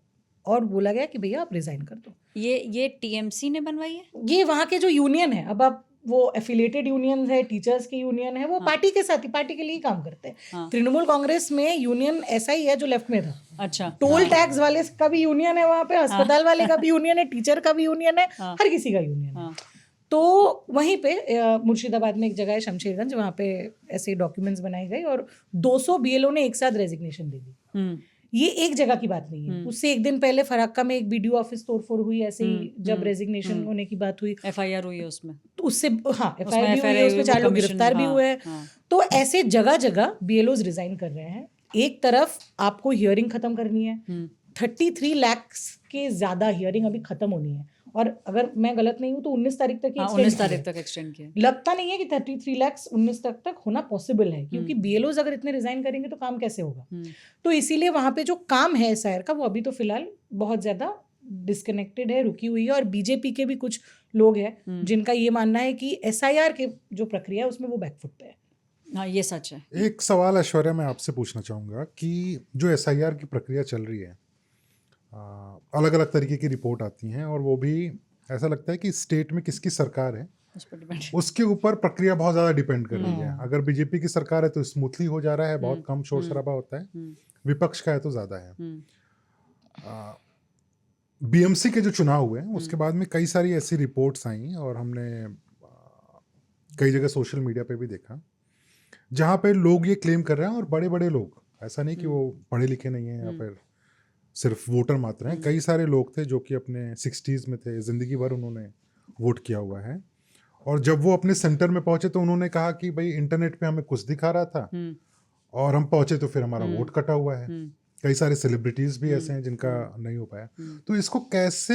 और बोला गया कि भैया आप रिज़ाइन कर दो। ये TMC ने बनवाई है? ये वहाँ के जो यूनियन है, अब आप वो एफिलिएटेड यूनियन है, टीचर्स की यूनियन है, वो पार्टी के साथ ही, पार्टी के लिए ही काम करते हैं। तृणमूल कांग्रेस में यूनियन ऐसा ही है जो लेफ्ट में था। अच्छा। टोल टैक्स वाले का भी यूनियन है वहाँ पे, अस्पताल वाले का भी यूनियन है, टीचर का भी यूनियन है, हर किसी का यूनियन है। तो वहीं पे मुर्शिदाबाद में एक जगह है शमशेरगंज, वहाँ पे ऐसे डॉक्यूमेंट्स बनाए गए और 200 BLO ने एक साथ रेजिग्नेशन दे दी। ये एक जगह की बात नहीं है। उससे एक दिन पहले फराक्का में एक BDO ऑफिस तोड़फोड़ हुई, ऐसे ही जब रेजिग्नेशन होने की बात हुई, FIR हुई है उसमें। तो उससे FIR भी हुई है, उसमें 4 लोग गिरफ्तार भी हुए हैं। तो ऐसे जगह जगह BLOs रिजाइन कर रहे हैं। एक तरफ आपको हियरिंग खत्म करनी है, 33 लाख के ज्यादा हियरिंग अभी खत्म होनी है और अगर मैं गलत नहीं हूँ तो 19 तारीख तक 19 तारीख तक एक्सटेंड किया। लगता नहीं है कि 33 लाख 19 तक होना पॉसिबल है क्योंकि BLOs अगर इतने रिजाइन करेंगे तो काम कैसे होगा। तो इसीलिए वहाँ पे जो काम है SIR का वो अभी तो फिलहाल बहुत ज़्यादा डिस्कनेक्टेड है, रुकी हुई है। और BJP के भी कुछ लोग हैं जिनका ये मानना है कि SIR के जो प्रक्रिया है उसमें वो बैकफुट पे है। हाँ, ये सच है। एक सवाल ऐश्वर्या मैं आपसे पूछना चाहूँगा कि जो SIR की प्रक्रिया चल रही है, अलग अलग तरीके की रिपोर्ट आती हैं और वो भी ऐसा लगता है कि स्टेट में किसकी सरकार है उसके ऊपर प्रक्रिया बहुत ज़्यादा डिपेंड कर रही है। अगर BJP की सरकार है तो स्मूथली हो जा रहा है, बहुत कम शोर शराबा होता है। विपक्ष का है तो ज़्यादा है। BMC के जो चुनाव हुए उसके बाद में कई सारी ऐसी रिपोर्ट्स आई और हमने कई जगह सोशल मीडिया पे भी देखा जहाँ पे लोग ये क्लेम कर रहे हैं, और बड़े बड़े लोग, ऐसा नहीं कि वो पढ़े लिखे नहीं हैं या फिर सिर्फ वोटर मात्र हैं, कई सारे लोग थे जो कि अपने 60s में थे, ज़िंदगी भर उन्होंने वोट किया हुआ है। और जब वो अपने सेंटर में पहुंचे तो उन्होंने कहा कि भाई इंटरनेट पे हमें कुछ दिखा रहा था और हम पहुंचे तो फिर हमारा वोट कटा हुआ है। कई सारे सेलिब्रिटीज़ भी ऐसे हैं जिनका नहीं हो पाया। तो इसको कैसे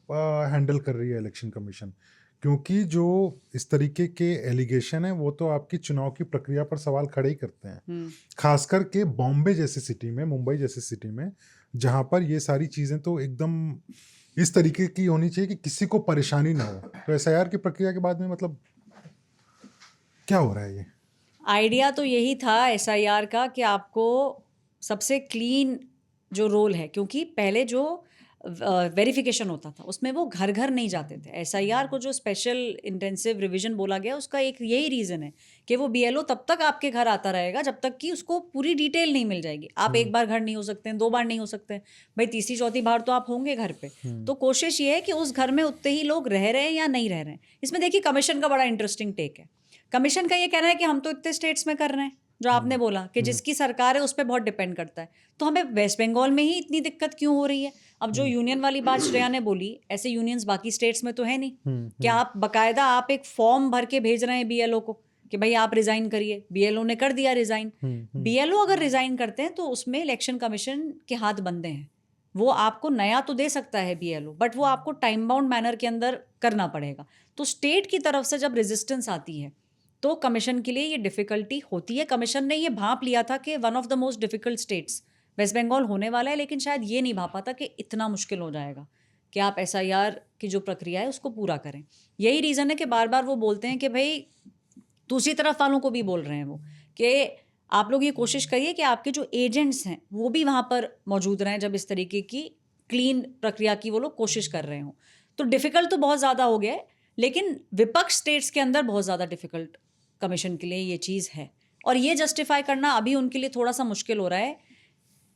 हैंडल कर रही है इलेक्शन कमीशन? क्योंकि जो इस तरीके के एलिगेशन है वो तो आपकी चुनाव की प्रक्रिया पर सवाल खड़े ही करते हैं, खासकर के बॉम्बे जैसी सिटी में, मुंबई जैसी सिटी में, जहाँ पर ये सारी चीज़ें तो एकदम इस तरीके की होनी चाहिए कि किसी को परेशानी ना हो। तो SIR की प्रक्रिया के बाद में मतलब क्या हो रहा है? ये आइडिया तो यही था SIR का कि आपको सबसे क्लीन जो रोल है, क्योंकि पहले जो वेरिफिकेशन होता था उसमें वो घर घर नहीं जाते थे। SIR को जो स्पेशल इंटेंसिव रिवीजन बोला गया उसका एक यही रीज़न है कि वो BLO तब तक आपके घर आता रहेगा जब तक कि उसको पूरी डिटेल नहीं मिल जाएगी। आप एक बार घर नहीं हो सकते हैं, 2 बार नहीं हो सकते हैं, भाई तीसरी चौथी बार तो आप होंगे घर पे। तो कोशिश ये है कि उस घर में उतने ही लोग रह रहे हैं या नहीं रह रहे हैं। इसमें देखिए कमीशन का बड़ा इंटरेस्टिंग टेक है। कमीशन का ये कहना है कि हम तो इतने स्टेट्स में कर रहे हैं, जो आपने बोला कि जिसकी सरकार है उस पर बहुत डिपेंड करता है, तो हमें वेस्ट बंगाल में ही इतनी दिक्कत क्यों हो रही है? अब जो यूनियन वाली बात श्रेया ने बोली, ऐसे यूनियंस बाकी स्टेट्स में तो है नहीं कि आप बकायदा आप एक फॉर्म भर के भेज रहे हैं BLO को कि भाई आप रिजाइन करिए। BLO ने कर दिया रिजाइन। BLO अगर रिजाइन करते हैं तो उसमें इलेक्शन कमीशन के हाथ बंधे हैं। वो आपको नया तो दे सकता है BLO, बट वो आपको टाइम बाउंड मैनर के अंदर करना पड़ेगा। तो स्टेट की तरफ से जब रेजिस्टेंस आती है तो कमीशन के लिए ये डिफ़िकल्टी होती है। कमीशन ने ये भांप लिया था कि one of the most difficult states West Bengal होने वाला है, लेकिन शायद ये नहीं भापा था कि इतना मुश्किल हो जाएगा कि आप SIR की जो प्रक्रिया है उसको पूरा करें। यही रीज़न है कि बार बार वो बोलते हैं कि भाई दूसरी तरफ वालों को भी बोल रहे हैं वो कि आप लोग ये कोशिश करिए कि आपके जो एजेंट्स हैं वो भी वहाँ पर मौजूद रहें जब इस तरीके की क्लीन प्रक्रिया की वो लोग कोशिश कर रहे हों। तो डिफ़िकल्ट तो बहुत ज़्यादा हो गया है, लेकिन विपक्ष स्टेट्स के अंदर बहुत ज़्यादा डिफ़िकल्ट कमीशन के लिए ये चीज़ है। और ये जस्टिफाई करना अभी उनके लिए थोड़ा सा मुश्किल हो रहा है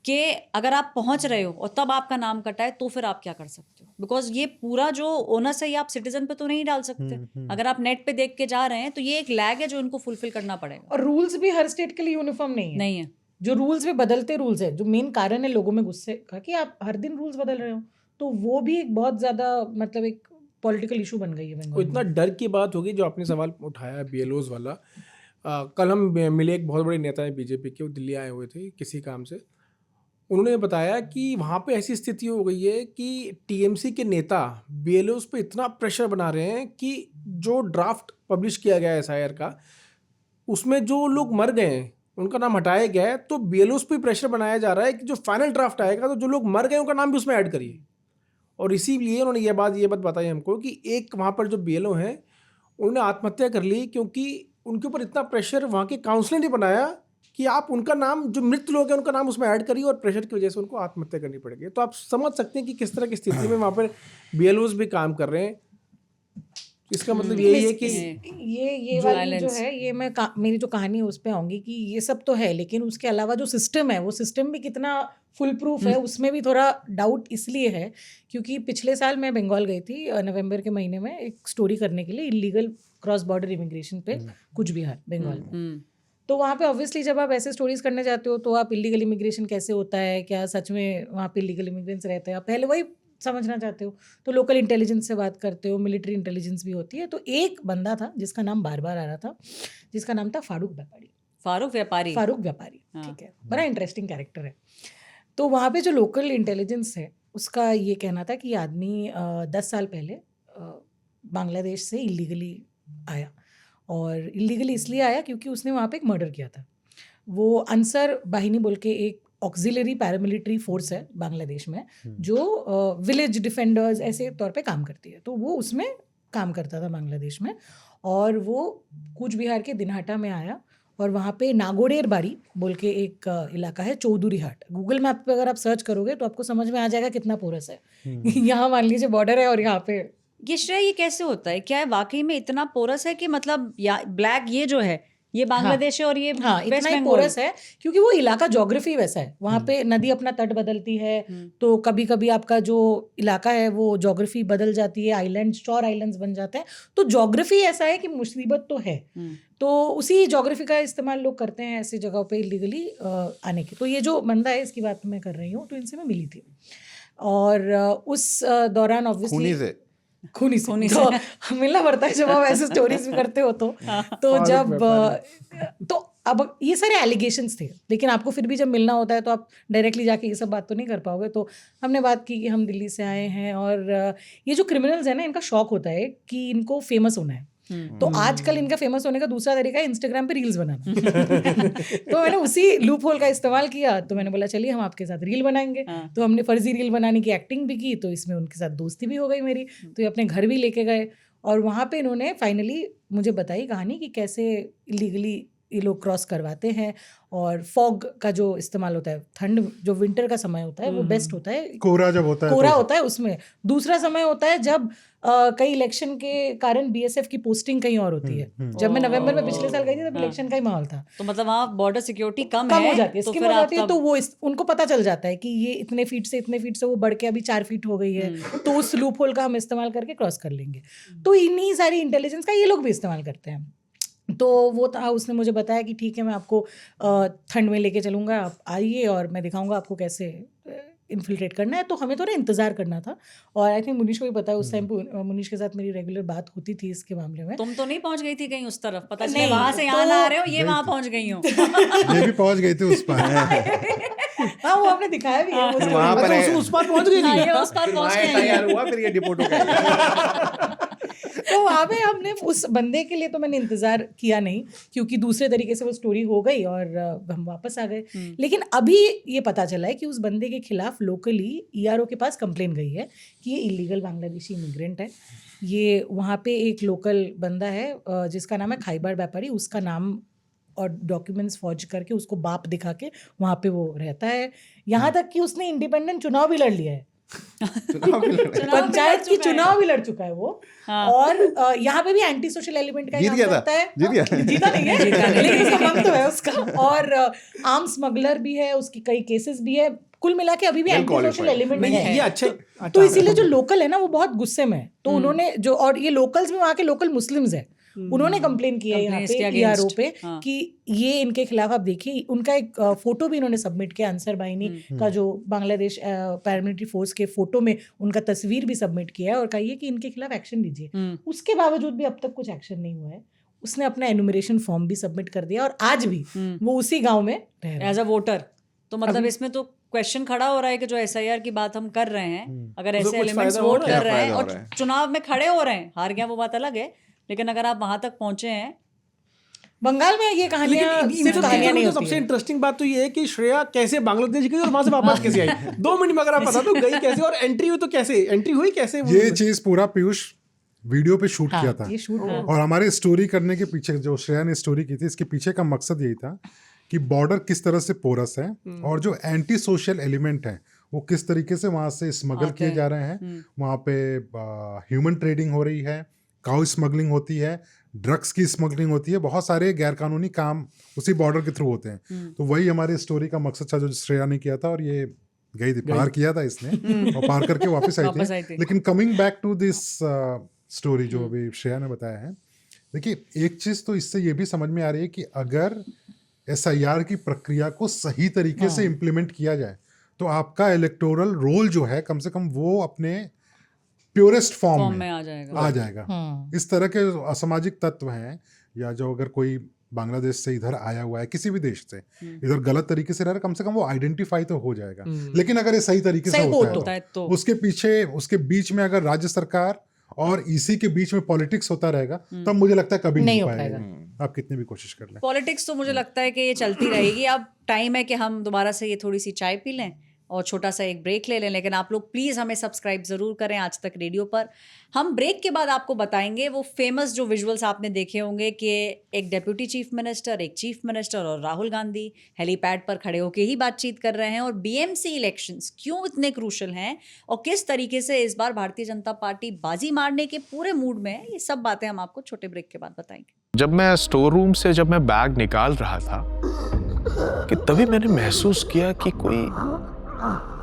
कि अगर आप पहुंच रहे हो और तब आपका नाम कटा है तो फिर आप क्या कर सकते हो, बिकॉज ये पूरा जो ओनस है ये आप सिटीजन पे तो नहीं डाल सकते। अगर आप नेट पे देख के जा रहे हैं तो ये एक लैग है जो इनको फुलफिल करना पड़ेगा। और रूल्स भी हर स्टेट के लिए यूनिफॉर्म नहीं है। जो रूल्स भी बदलते रूल्स है, जो मेन कारण है लोगों में गुस्से का कि आप हर दिन रूल्स बदल रहे हो, तो वो भी एक बहुत ज्यादा मतलब एक पॉलिटिकल इशू बन गई है बंगाल में। इतना डर की बात होगी जो आपने सवाल उठाया BLOs वाला। कल हम मिले एक बहुत बड़े नेता है बीजेपी के, वो दिल्ली आए हुए थे किसी काम से। उन्होंने बताया कि वहाँ पे ऐसी स्थिति हो गई है कि TMC के नेता BLOs पे इतना प्रेशर बना रहे हैं कि जो ड्राफ्ट पब्लिश किया गया है SIR का, उसमें जो लोग मर गए हैं उनका नाम हटाया गया है, तो BLOs पे प्रेशर बनाया जा रहा है कि जो फाइनल ड्राफ्ट आएगा तो जो लोग मर गए उनका नाम भी उसमें ऐड करिए। और इसीलिए उन्होंने ये बात बताई हमको कि एक वहाँ पर जो BLO हैं उन्होंने आत्महत्या कर ली, क्योंकि उनके ऊपर इतना प्रेशर वहाँ के काउंसिलर ने बनाया कि आप उनका नाम, जो मृत लोग हैं उनका नाम उसमें ऐड करिए, और प्रेशर की वजह से उनको आत्महत्या करनी पड़ेगी। तो आप समझ सकते हैं कि किस तरह की स्थिति में वहाँ पर BLOs भी काम कर रहे हैं। इसका मतलब यही है कि ये वाली जो है, ये मैं मेरी जो कहानी है उस पे आऊंगी कि ये सब तो है, लेकिन उसके अलावा जो सिस्टम है वो सिस्टम भी कितना फुल प्रूफ है उसमें भी थोड़ा डाउट इसलिए है क्योंकि पिछले साल मैं बंगाल गई थी नवंबर के महीने में एक स्टोरी करने के लिए इलीगल क्रॉस बॉर्डर इमिग्रेशन पे कूच बिहार बंगाल में। तो वहाँ पे ऑब्वियसली जब आप ऐसे स्टोरीज करने जाते हो तो आप इलीगल इमिग्रेशन कैसे होता है, क्या सच में वहाँ पे इलीगल इमिग्रेंट्स रहते हैं, आप पहले वही समझना चाहते हो। तो लोकल इंटेलिजेंस से बात करते हो, मिलिट्री इंटेलिजेंस भी होती है। तो एक बंदा था जिसका नाम बार बार आ रहा था, जिसका नाम था फारूक व्यापारी। ठीक है, बड़ा इंटरेस्टिंग कैरेक्टर है। तो वहाँ पे जो लोकल इंटेलिजेंस है उसका ये कहना था कि ये आदमी 10 साल पहले बांग्लादेश से इलीगली आया, और इलीगली इसलिए आया क्योंकि उसने वहाँ पे एक मर्डर किया था। वो अंसर बाहिनी बोल के एक ऑक्सिलरी पैरामिलिट्री फोर्स है बांग्लादेश में जो विलेज डिफेंडर्स ऐसे तौर पे काम करती है। तो वो उसमें काम करता था बांग्लादेश में, और वो कूच बिहार के दिनहाटा में आया, और वहाँ पे नागोरेर बारी बोल के एक इलाका है, चौधरी हाट। गूगल मैप पे अगर आप सर्च करोगे तो आपको समझ में आ जाएगा कितना पोरस है। यहाँ मान लीजिए बॉर्डर है और यहाँ पे ये श्रेय, ये कैसे होता है? क्या है वाकई में इतना पोरस है कि मतलब ब्लैक ये जो है ये बांग्लादेश है और ये इतना ही पोरस है क्योंकि वो इलाका ज्योग्राफी वैसा है। वहाँ पे नदी अपना तट बदलती है, तो कभी कभी आपका जो इलाका है वो ज्योग्राफी बदल जाती है, आइलैंड्स, शोर आइलैंड्स बन जाते हैं। तो ज्योग्राफी ऐसा है कि मुसीबत तो है, तो उसी ज्योग्राफी का इस्तेमाल लोग करते हैं ऐसी जगहों पे इलीगली आने की। तो ये जो बंदा है इसकी बात मैं कर रही हूँ, तो इनसे मैं मिली थी, और उस दौरान ऑब्वियसली खूनी से तो मिलना पड़ता है जब आप ऐसे स्टोरीज भी करते हो तो जब तो अब ये सारे एलिगेशंस थे, लेकिन आपको फिर भी जब मिलना होता है तो आप डायरेक्टली जाके ये सब बात तो नहीं कर पाओगे। तो हमने बात की कि हम दिल्ली से आए हैं, और ये जो क्रिमिनल्स हैं ना, इनका शौक होता है कि इनको फेमस होना है। तो आजकल इनका फेमस होने का दूसरा तरीका है इंस्टाग्राम पे रील्स बनाना। तो मैंने उसी लूप होल का इस्तेमाल किया, तो मैंने बोला चलिए हम आपके साथ रील बनाएंगे। तो हमने फर्जी रील बनाने की एक्टिंग भी की, तो इसमें उनके साथ दोस्ती भी हो गई मेरी। तो ये अपने घर भी लेके गए, और वहाँ पे इन्होंने फाइनली मुझे बताई कहानी कि कैसे इलीगली ये लोग क्रॉस करवाते हैं। और फॉग का जो इस्तेमाल होता है, ठंड जो विंटर का समय होता है वो बेस्ट होता है, कोहरा जब होता है कोहरा होता है उसमें। दूसरा समय होता है जब कई इलेक्शन के कारण BSF की पोस्टिंग कहीं और होती है। जब मैं नवंबर में पिछले साल गई थी तब इलेक्शन का ही माहौल था, तो मतलब वहाँ बॉर्डर सिक्योरिटी कम हो जाती है, तो स्किम हो जाती है। तो वो उनको पता चल जाता है कि ये इतने फीट से वो बढ़ के अभी 4 फीट हो गई है, तो उस लूप होल का हम इस्तेमाल करके क्रॉस कर लेंगे। तो इन्हीं सारी इंटेलिजेंस का ये लोग भी इस्तेमाल करते हैं। तो वो था, उसने मुझे बताया कि ठीक है मैं आपको ठंड में लेके चलूँगा, आप आइए और मैं दिखाऊंगा आपको कैसे इन्फिल्ट्रेट करना है। तो हमें थोड़ा इंतजार करना था, और आई थिंक मुनीश को भी पता है, उस टाइम पे मुनीश के साथ मेरी रेगुलर बात होती थी इसके मामले में। तुम तो नहीं पहुंच गई थी कहीं उस तरफ? पता चले वहां से यहाँ ना आ रहे हो, ये वहां पहुंच गई हो। ये भी पहुंच गई थी उस पर। हाँ, वो आपने दिखाया भी है, वहाँ पर उस पार पहुंच गई थी, उस पार पहुंच गई। तैयार हुआ, फिर ये डिपोर्ट हो गया। तो वहाँ पे हमने उस बंदे के लिए तो मैंने इंतजार किया नहीं, क्योंकि दूसरे तरीके से वो स्टोरी हो गई और हम वापस आ गए। लेकिन अभी ये पता चला है कि उस बंदे के खिलाफ लोकली ERO के पास कंप्लेन गई है कि ये इलीगल बांग्लादेशी इमिग्रेंट है। ये वहाँ पे एक लोकल बंदा है जिसका नाम है खाइबर व्यापारी, उसका नाम और डॉक्यूमेंट्स फॉर्ज करके उसको बाप दिखा के वहाँ पे वो रहता है। यहाँ तक कि उसने इंडिपेंडेंट चुनाव भी लड़ लिया है चुनाव भी लड़ रहा है। पंचायत की चुनाव भी लड़ चुका है वो। हाँ। और यहाँ पे भी एंटी सोशल एलिमेंट का जीत काम गया था। करता है। जीत गया। जीता नहीं है, लेकिन उसका मन तो है उसका। और आर्म स्मगलर भी है, उसकी कई केसेस भी है। कुल मिला के अभी भी Well anti social qualified. Element नहीं है। ये अच्छा तो इसीलिए जो लोकल है ना वो बहुत गुस्से में है। तो उन्होंने जो, और ये लोकल्स में वहाँ के लोकल मुस्लिम्स है, उन्होंने कंप्लेन किया है यहाँ Complain इसके पे ERO against, पे हाँ। कि ये इनके खिलाफ आप देखिए। उनका एक फोटो भी इन्होंने सबमिट किया, अंसर बाइनी का जो बांग्लादेश पैरामिलिट्री फोर्स के फोटो में उनका तस्वीर भी सबमिट किया है और कही है कि इनके खिलाफ एक्शन लीजिए। उसके बावजूद भी अब तक कुछ एक्शन नहीं हुआ है। उसने अपना एनुमरेशन फॉर्म भी सबमिट कर दिया और आज भी वो उसी गाँव में रह रहा है। As a voter. तो मतलब इसमें तो क्वेश्चन खड़ा हो रहा है कि जो SIR की बात हम कर रहे हैं, अगर उसको ऐसे कुछ एलिमेंट्स फायदा हो वोट रहा है? कर रहे हैं फायदा हो और रहा है? चुनाव में खड़े हो रहे हैं, हार गया वो बात अलग है, लेकिन अगर आप वहां तक पहुंचे हैं। बंगाल में ये कहानियां सिर्फ कहानियां नहीं होती सबसे है। इंटरेस्टिंग बात तो ये है कि श्रेया कैसे बांग्लादेश गई और वहां से वापस कैसे आई। 2 मिनट में अगर आप बता दो गई कैसे और एंट्री हुई तो कैसे एंट्री हुई कैसे वो- ये चीज पूरा पीयूष वीडियो पे शूट हाँ, किया था। ये शूट है। और हमारे स्टोरी करने के पीछे जो श्रेया ने स्टोरी की थी, इसके पीछे का मकसद यही था कि बॉर्डर किस तरह से पोरस है और जो एंटी सोशल एलिमेंट है वो किस तरीके से वहाँ से स्मगल किए जा रहे हैं। वहाँ पे ह्यूमन ट्रेडिंग हो रही है, काउ स्मगलिंग होती है, ड्रग्स की स्मगलिंग होती है, बहुत सारे गैरकानूनी काम उसी बॉर्डर के थ्रू होते हैं। तो वही हमारे स्टोरी का मकसद था जो श्रेया ने किया था, और ये गई थी, पार किया था इसने और पार करके वापस आई थी। लेकिन coming back to this story जो अभी श्रेया ने बताया है, देखिए एक चीज़ तो इससे ये भी समझ में आ रही है कि अगर SIR की प्रक्रिया को सही तरीके से इम्प्लीमेंट किया जाए तो आपका इलेक्टोरल रोल जो है कम से कम वो अपने प्योरेस्ट फॉर्म में आ जाएगा। इस तरह के असामाजिक तत्व हैं, या जो अगर कोई बांग्लादेश से इधर आया हुआ है किसी भी देश से, इधर गलत तरीके से रह रहा है, कम से कम वो आइडेंटिफाई तो हो जाएगा। लेकिन अगर ये सही तरीके से होता है तो उसके पीछे, उसके बीच में अगर राज्य सरकार और EC के बीच में पॉलिटिक्स होता रहेगा तब मुझे लगता है कभी नहीं हो पाएगा, आप कितनी भी कोशिश कर लें। पॉलिटिक्स तो मुझे लगता है कि ये चलती रहेगी। अब टाइम है कि हम दोबारा से ये थोड़ी सी चाय पी लें और छोटा सा एक ब्रेक ले लें, लेकिन आप लोग प्लीज़ हमें सब्सक्राइब ज़रूर करें आज तक रेडियो पर। हम ब्रेक के बाद आपको बताएंगे वो फेमस जो विजुअल्स आपने देखे होंगे कि एक डेप्यूटी चीफ मिनिस्टर, एक चीफ मिनिस्टर और राहुल गांधी हेलीपैड पर खड़े होकर ही बातचीत कर रहे हैं, और BMC इलेक्शंस क्यों इतने क्रूशल हैं और किस तरीके से इस बार भारतीय जनता पार्टी बाजी मारने के पूरे मूड में है, ये सब बातें हम आपको छोटे ब्रेक के बाद बताएंगे। जब मैं स्टोर रूम से जब मैं बैग निकाल रहा था कि तभी मैंने महसूस किया कि कोई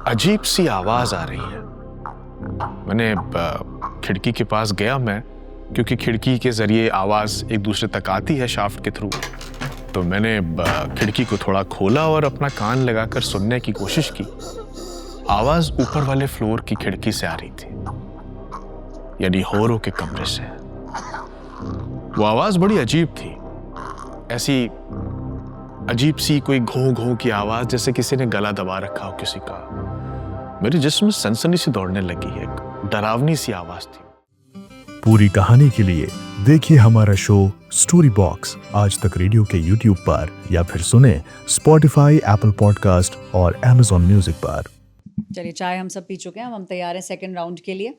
अजीब सी आवाज आ रही है। मैंने खिड़की के पास गया मैं, क्योंकि खिड़की के जरिए आवाज एक दूसरे तक आती है शाफ्ट के थ्रू। तो मैंने खिड़की को थोड़ा खोला और अपना कान लगाकर सुनने की कोशिश की। आवाज ऊपर वाले फ्लोर की खिड़की से आ रही थी, यानी होरो के कमरे से। वो आवाज बड़ी अजीब थी, ऐसी अजीब सी कोई घों घों की आवाज, जैसे किसी ने गला दबा रखा हो किसी का। मेरे जिस्म में सनसनी सी दौड़ने लगी, एक डरावनी सी आवाज थी। पूरी कहानी के लिए देखिए हमारा शो स्टोरी बॉक्स आज तक रेडियो के YouTube पर, या फिर सुने Spotify, Apple Podcast और Amazon Music पर। चलिए, चाय हम सब पी चुके हैं, हम तैयार हैं सेकंड राउंड के लिए।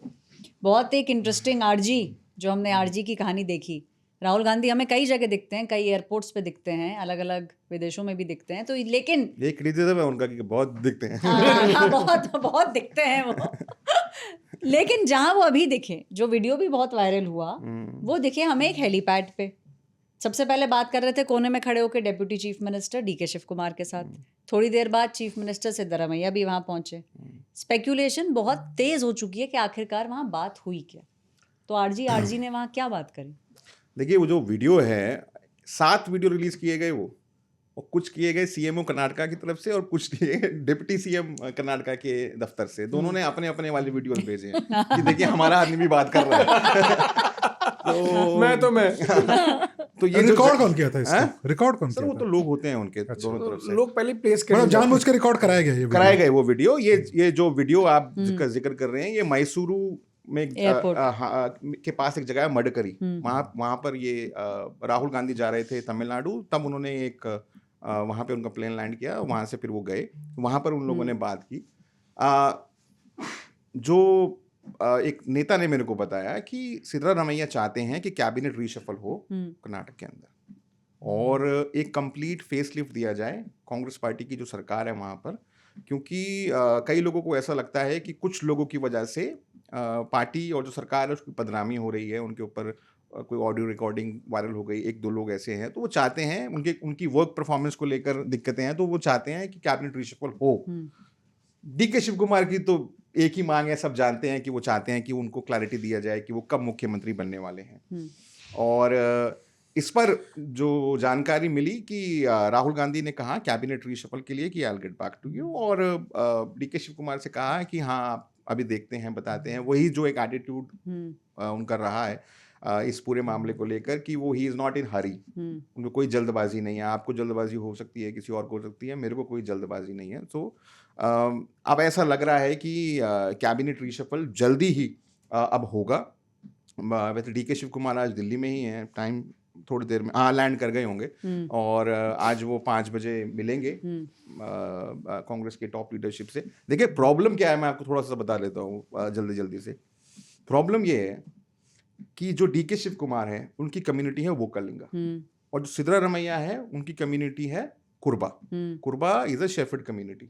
बहुत एक इंटरेस्टिंग RG, जो हमने RG की कहानी देखी। राहुल गांधी हमें कई जगह दिखते हैं, कई एयरपोर्ट्स पे दिखते हैं, अलग अलग विदेशों में भी दिखते हैं, तो लेकिन ये क्रिटिसिज्म है उनका कि बहुत दिखते हैं। हाँ, बहुत दिखते हैं वो। लेकिन जहाँ वो अभी दिखे, जो वीडियो भी बहुत वायरल हुआ, वो दिखे हमें एक हेलीपैड पे। सबसे पहले बात कर रहे थे कोने में खड़े होकर deputy chief minister DK Shiv Kumar के साथ। थोड़ी देर बाद चीफ मिनिस्टर सिद्धरामैया भी वहाँ पहुंचे। स्पेक्यूलेशन बहुत तेज हो चुकी है कि आखिरकार वहाँ बात हुई क्या। तो RG ने वहाँ क्या बात करी? देखिए, वो जो वीडियो है, 7 वीडियो रिलीज किए गए वो, और कुछ किए गए CMO कर्नाटका की तरफ से और कुछ किए डिप्टी CM कर्नाटका के दफ्तर से। दोनों ने अपने अपने वाले वीडियोस भेजे हैं कि देखिए हमारा आदमी भी बात कर रहा है। तो ये रिकॉर्ड कौन किया था इसका? रिकॉर्ड कौन सर, किया वो तो लोग होते हैं उनके दोनों तरफ से। लोग पहले प्लेस मतलब जानबूझ के रिकॉर्ड कराया गया, ये कराए गए वो वीडियो। ये जो वीडियो आप जिक्र कर रहे हैं, ये मैसूरू में के पास एक जगह है मडकरी, वहाँ पर ये राहुल गांधी जा रहे थे तमिलनाडु, तब उन्होंने एक वहाँ पे उनका प्लेन लैंड किया, वहाँ से फिर वो गए, वहाँ पर उन लोगों ने बात की। जो एक नेता ने मेरे को बताया कि सिद्धरामैया चाहते हैं कि कैबिनेट रीशफल हो कर्नाटक के अंदर और एक कंप्लीट फेस लिफ्ट दिया जाए कांग्रेस पार्टी की जो सरकार है वहाँ पर, क्योंकि कई लोगों को ऐसा लगता है कि कुछ लोगों की वजह से पार्टी और जो सरकार है उसकी बदनामी हो रही है, उनके ऊपर कोई ऑडियो रिकॉर्डिंग वायरल हो गई, 1-2 लोग ऐसे हैं, तो वो चाहते हैं, उनकी वर्क परफॉर्मेंस को लेकर दिक्कतें हैं, तो वो चाहते हैं कि कैबिनेट रिशफल हो। DK शिव कुमार की तो एक ही मांग है, सब जानते हैं कि वो चाहते हैं कि उनको क्लैरिटी दिया जाए कि वो कब मुख्यमंत्री बनने वाले हैं। और इस पर जो जानकारी मिली कि राहुल गांधी ने कहा कैबिनेट रिशफल के लिए कि I will get back to you, और DK शिव कुमार से कहा कि हाँ आप अभी देखते हैं, बताते हैं। वही जो एक एटीट्यूड उनका रहा है इस पूरे मामले को लेकर कि वो ही इज़ नॉट इन हरी, उनको कोई जल्दबाजी नहीं है। आपको जल्दबाजी हो सकती है, किसी और को हो सकती है, मेरे को कोई जल्दबाजी नहीं है। तो अब ऐसा लग रहा है कि कैबिनेट रिशफल जल्दी ही अब होगा। वैसे DK शिव कुमार आज दिल्ली में ही हैं, टाइम थोड़ी देर में लैंड कर गए होंगे, और आज वो 5 बजे मिलेंगे कांग्रेस के टॉप लीडरशिप से। देखिए प्रॉब्लम क्या है, मैं आपको थोड़ा सा बता देता हूँ जल्दी से। प्रॉब्लम ये है कि जो DK शिव कुमार है उनकी कम्युनिटी है वोकलिंगा, और जो सिद्धरामैया है उनकी कम्युनिटी है कुरबा। कुरबा इज अ शेफर्ड कम्युनिटी।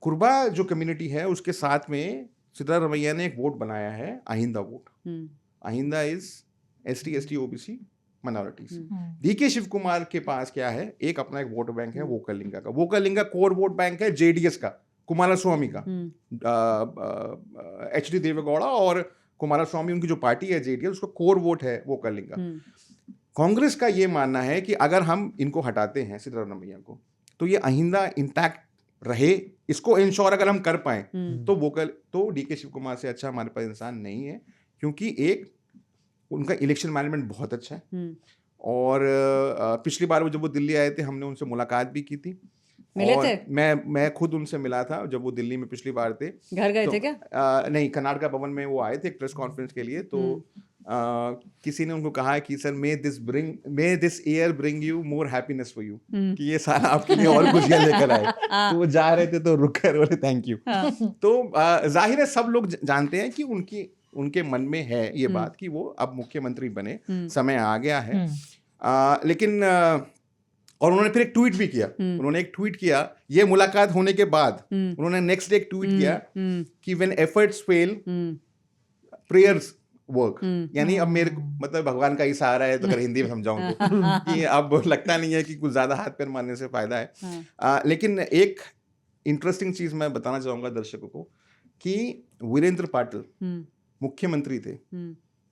कुरबा जो कम्युनिटी है उसके साथ में सिद्धरामैया ने एक वोट बनाया है, AHINDA vote. AHINDA is ST ST OBC minorities. DK Shiv Kumar के पास क्या है, एक अपना एक वोट बैंक है वोकलिंगा का। वोकलिंगा कोर वोट बैंक है JDS का, कुमारस्वामी का, HD देवेगौड़ा और कुमारस्वामी उनकी जो पार्टी है JDS, उसका कोर वोट है वोकलिंगा। कांग्रेस का ये मानना है कि अगर हम इनको हटाते हैं सिद्धरामैया को, तो ये आहिंदा इंटैक्ट रहे, इसको इंश्योर अगर हम कर पाए तो DK शिव कुमार से अच्छा हमारे पास इंसान नहीं है, क्योंकि एक उनका इलेक्शन मैनेजमेंट बहुत अच्छा है। और पिछली बार जब वो दिल्ली आए थे हमने उनसे मुलाकात भी की थी, मिले थे? मैं खुद उनसे मिला था जब वो दिल्ली में पिछली बार थे। घर गए थे क्या? नहीं, कर्नाटका भवन में वो आए थे एक प्रेस कॉन्फ्रेंस के लिए। तो किसी ने उनको कहा कि sir may this year bring you more happiness for you, कि ये साल आपके लिए और खुशियां लेकर आए। तो वो जा रहे थे तो रुक कर बोले थैंक यू। तो जाहिर है सब लोग जानते हैं कि उनके मन में है ये बात कि वो अब मुख्यमंत्री बने, समय आ गया है। लेकिन और उन्होंने फिर एक ट्वीट भी किया। उन्होंने एक ट्वीट किया ये मुलाकात होने के बाद, उन्होंने नेक्स्ट डे एक ट्वीट किया कि when efforts fail prayers work. यानी अब मेरे मतलब भगवान का ही सहारा है, तो अगर हिंदी में समझाऊं तो कि अब लगता नहीं है कि कुछ ज्यादा हाथ पैर मारने से फायदा है। लेकिन एक इंटरेस्टिंग चीज मैं बताना चाहूंगा दर्शकों को कि वीरेंद्र पाटिल मुख्यमंत्री थे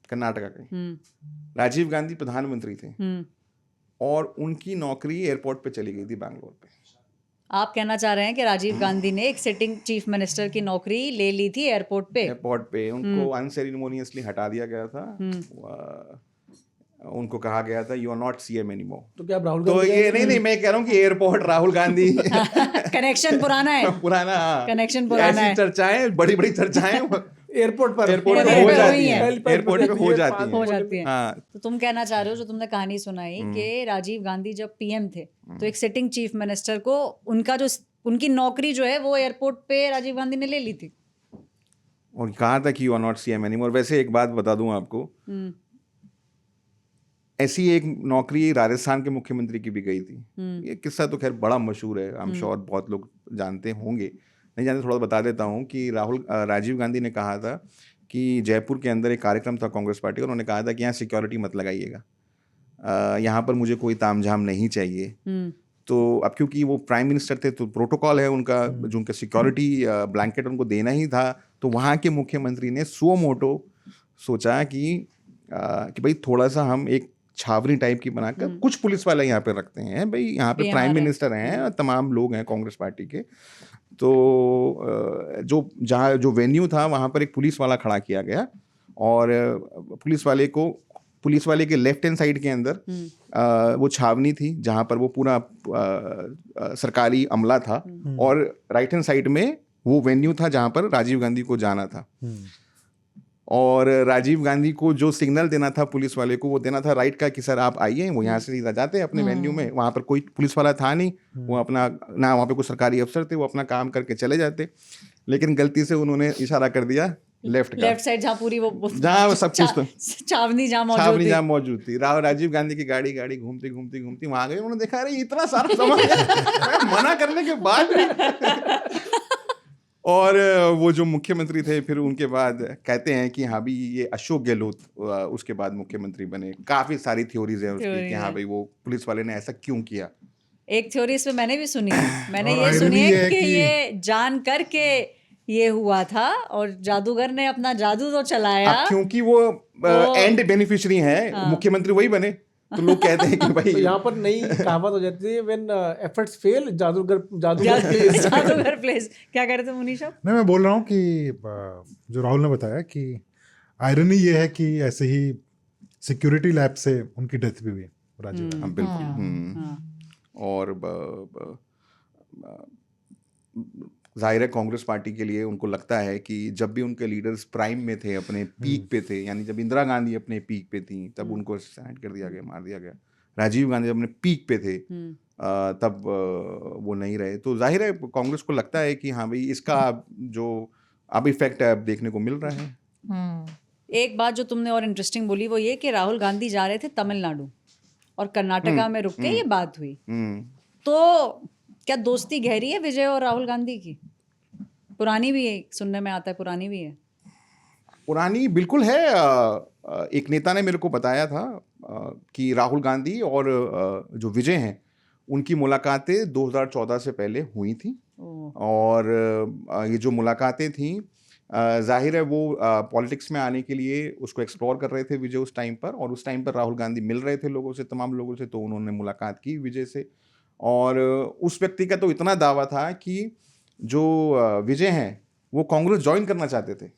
कर्नाटका के, राजीव गांधी प्रधानमंत्री थे, और उनकी नौकरी एयरपोर्ट पे चली गई थी बैंगलोर पे। आप कहना चाह रहे हैं कि राजीव गांधी ने एक सिटिंग चीफ मिनिस्टर की नौकरी ले ली थी एयरपोर्ट पे उनको अनसेरेमोनियसली हटा दिया गया था। उनको कहा गया था you are not CM anymore. तो क्या राहुल तो ये नहीं मैं कह रहा हूँ कि एयरपोर्ट राहुल गांधी कनेक्शन पुराना है, कनेक्शन पुराना है। चर्चाएं बड़ी चर्चाएं एयरपोर्ट पे हो जाती है। तो तुम कहना चाह रहे हो, जो तुमने कहानी सुनाई कि राजीव गांधी जब PM थे तो एक सिटिंग चीफ मिनिस्टर को उनकी नौकरी जो है वो एयरपोर्ट पे राजीव गांधी ने ले ली थी, और कहा था कि you are not CM anymore. वैसे एक बात बता दूं आपको, ऐसी एक नौकरी राजस्थान के मुख्यमंत्री की भी गई थी। ये किस्सा तो खैर बड़ा मशहूर है, आई एम श्योर बहुत लोग जानते होंगे, नहीं जानते थोड़ा बता देता हूँ कि राजीव गांधी ने कहा था कि जयपुर के अंदर एक कार्यक्रम था कांग्रेस पार्टी का, उन्होंने कहा था कि यहाँ सिक्योरिटी मत लगाइएगा, यहाँ पर मुझे कोई तामझाम नहीं चाहिए। तो अब क्योंकि वो प्राइम मिनिस्टर थे तो प्रोटोकॉल है उनका, जो उनका सिक्योरिटी ब्लैंकेट उनको देना ही था। तो वहाँ के मुख्यमंत्री ने सुओ मोटो सोचा कि भाई थोड़ा सा हम एक छावनी टाइप की बनाकर कुछ पुलिस वाले यहाँ पे रखते हैं, भाई यहाँ पे प्राइम मिनिस्टर हैं, तमाम लोग हैं कांग्रेस पार्टी के। तो जो वेन्यू था वहाँ पर एक पुलिस वाला खड़ा किया गया, और पुलिस वाले के लेफ्ट हैंड साइड के अंदर वो छावनी थी जहाँ पर वो पूरा सरकारी अमला था, और राइट हैंड साइड में वो वेन्यू था जहाँ पर राजीव गांधी को जाना था। और राजीव गांधी को जो सिग्नल देना था पुलिस वाले को, वो देना था राइट का कि सर आप आइए। वो यहाँ से सीधा जाते अपने वेन्यू में, वहाँ पर कोई पुलिस वाला था नहीं, वो अपना ना वहाँ पे कोई सरकारी अफसर थे, वो अपना काम करके चले जाते। लेकिन गलती से उन्होंने इशारा कर दिया लेफ्ट साइड, जहाँ पूरी जहाँ सब कुछ तो छावनी जहाँ मौजूद थी। राजीव गांधी की गाड़ी घूमती वहां गई। उन्होंने देखा अरे इतना सारा सामान मना करने के बाद और वो जो मुख्यमंत्री थे फिर उनके बाद कहते हैं कि हाँ भी ये अशोक गहलोत उसके बाद मुख्यमंत्री बने। काफी सारी थ्योरीज हैं उसकी Theory कि हाँ है। भाई वो पुलिस वाले ने ऐसा क्यों किया। एक थ्योरी इसमें मैंने भी सुनी है, मैंने और ये irony सुनी ये है है कि कि- ये जान करके ये हुआ था और जादूगर ने अपना जादू तो चलाया। अब क्योंकि वो एंड बेनिफिशियरी हैं, हाँ। मुख्यमंत्री वही बने, तो लोग कहते हैं कि भाई तो यहाँ पर नई कहावत हो जाती है, व्हेन एफर्ट्स फेल जादूगर प्लेस। जादूगर प्लेस। क्या कह रहे थे मुनीश आप? नहीं, मैं बोल रहा हूँ कि जो राहुल ने बताया कि आयरनी ये है कि ऐसे ही सिक्योरिटी लैब से उनकी डेथ भी हुई राजीव गांधी। हाँ, बिल्कुल। हाँ। और जाहिर है कांग्रेस पार्टी के लिए उनको लगता है कि जब भी उनके लीडर्स प्राइम में थे, अपने पीक पे थे, यानी जब इंदिरा गांधी अपने पीक पे थी तब उनको असैसिनेट कर दिया गया, मार दिया गया। राजीव गांधी जब अपने पीक पे थे तब वो नहीं रहे, तो जाहिर है कांग्रेस को लगता है कि हाँ भाई इसका जो अब इफेक्ट है अब देखने को मिल रहा है। एक बात जो तुमने और इंटरेस्टिंग बोली वो ये कि राहुल गांधी जा रहे थे तमिलनाडु और कर्नाटका में रुक के ये बात हुई। तो क्या दोस्ती गहरी है विजय और राहुल गांधी की? पुरानी भी है, सुनने में आता है पुरानी भी है। पुरानी बिल्कुल है। एक नेता ने मेरे को बताया था कि राहुल गांधी और जो विजय हैं उनकी मुलाकातें 2014 से पहले हुई थी। और ये जो मुलाकातें थी जाहिर है वो पॉलिटिक्स में आने के लिए उसको एक्सप्लोर कर रहे थे विजय उस टाइम पर, और उस टाइम पर राहुल गांधी मिल रहे थे लोगों से, तमाम लोगों से, तो उन्होंने मुलाकात की विजय से। और उस व्यक्ति का तो इतना दावा था कि जो विजय हैं वो कांग्रेस ज्वाइन करना चाहते थे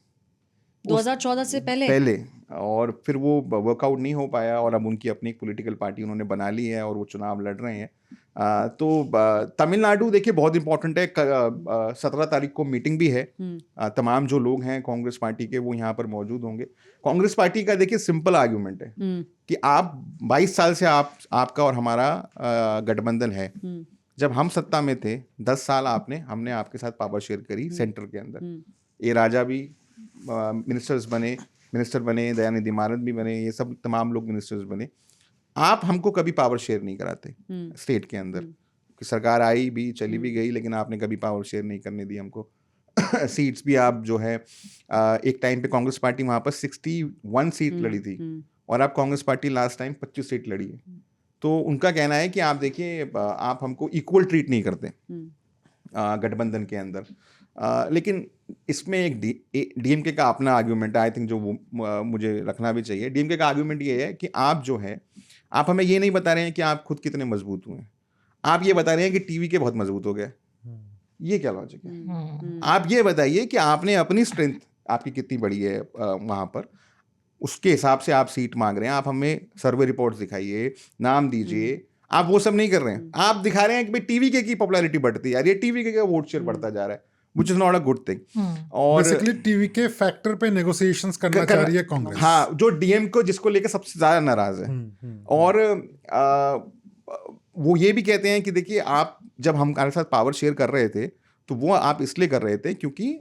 2014 से पहले। और फिर वो वर्कआउट नहीं हो पाया और अब उनकी अपनी एक पॉलिटिकल पार्टी उन्होंने बना ली है और वो चुनाव लड़ रहे हैं। तो तमिलनाडु देखिए बहुत इंपॉर्टेंट है। 17 तारीख को मीटिंग भी है। तमाम जो लोग हैं कांग्रेस पार्टी के वो यहाँ पर मौजूद होंगे। कांग्रेस पार्टी का देखिए सिंपल आर्ग्यूमेंट है कि आप 22 साल से आपका और हमारा गठबंधन है। जब हम सत्ता में थे 10 साल हमने आपके साथ पावर शेयर करी सेंटर के अंदर। ए राजा भी मिनिस्टर बने, दयानिधि मारन भी बने, ये सब तमाम लोग मिनिस्टर्स बने। आप हमको कभी पावर शेयर नहीं कराते स्टेट के अंदर, कि सरकार आई भी चली भी गई लेकिन आपने कभी पावर शेयर नहीं करने दी हमको। सीट्स भी आप जो है एक टाइम पे कांग्रेस पार्टी वहाँ पर 61 सीट लड़ी थी और आप Congress party last time 25 seat लड़ी है। तो उनका कहना है कि आप देखिए आप हमको इक्वल ट्रीट नहीं करते गठबंधन के अंदर। लेकिन इसमें एक डीएमके का अपना आर्ग्यूमेंट है, आई थिंक, जो मुझे रखना भी चाहिए। डीएमके का आर्ग्यूमेंट ये है कि आप जो है आप हमें ये नहीं बता रहे हैं कि आप खुद कितने मजबूत हुए हैं, आप ये बता रहे हैं कि टीवी के बहुत मजबूत हो गए। ये क्या लॉजिक है? आप ये बताइए कि आपने अपनी स्ट्रेंथ आपकी कितनी बड़ी है वहाँ पर, उसके हिसाब से आप सीट मांग रहे हैं। आप हमें सर्वे रिपोर्ट्स दिखाइए, नाम दीजिए। आप वो सब नहीं कर रहे हैं। आप दिखा रहे हैं कि भाई टीवी के की पॉपुलैरिटी बढ़ती है, यार ये टीवी के का वोट शेयर बढ़ता जा रहा है, which is not a good thing। और बेसिकली टीवी के फैक्टर पे नेगोशिएशंस करना चाह रही है कांग्रेस। हाँ, जो डीएम को जिसको लेकर सबसे ज्यादा नाराज है। और वो ये भी कहते हैं कि देखिए आप जब हमारे साथ पावर शेयर कर रहे थे तो वो आप इसलिए कर रहे थे क्योंकि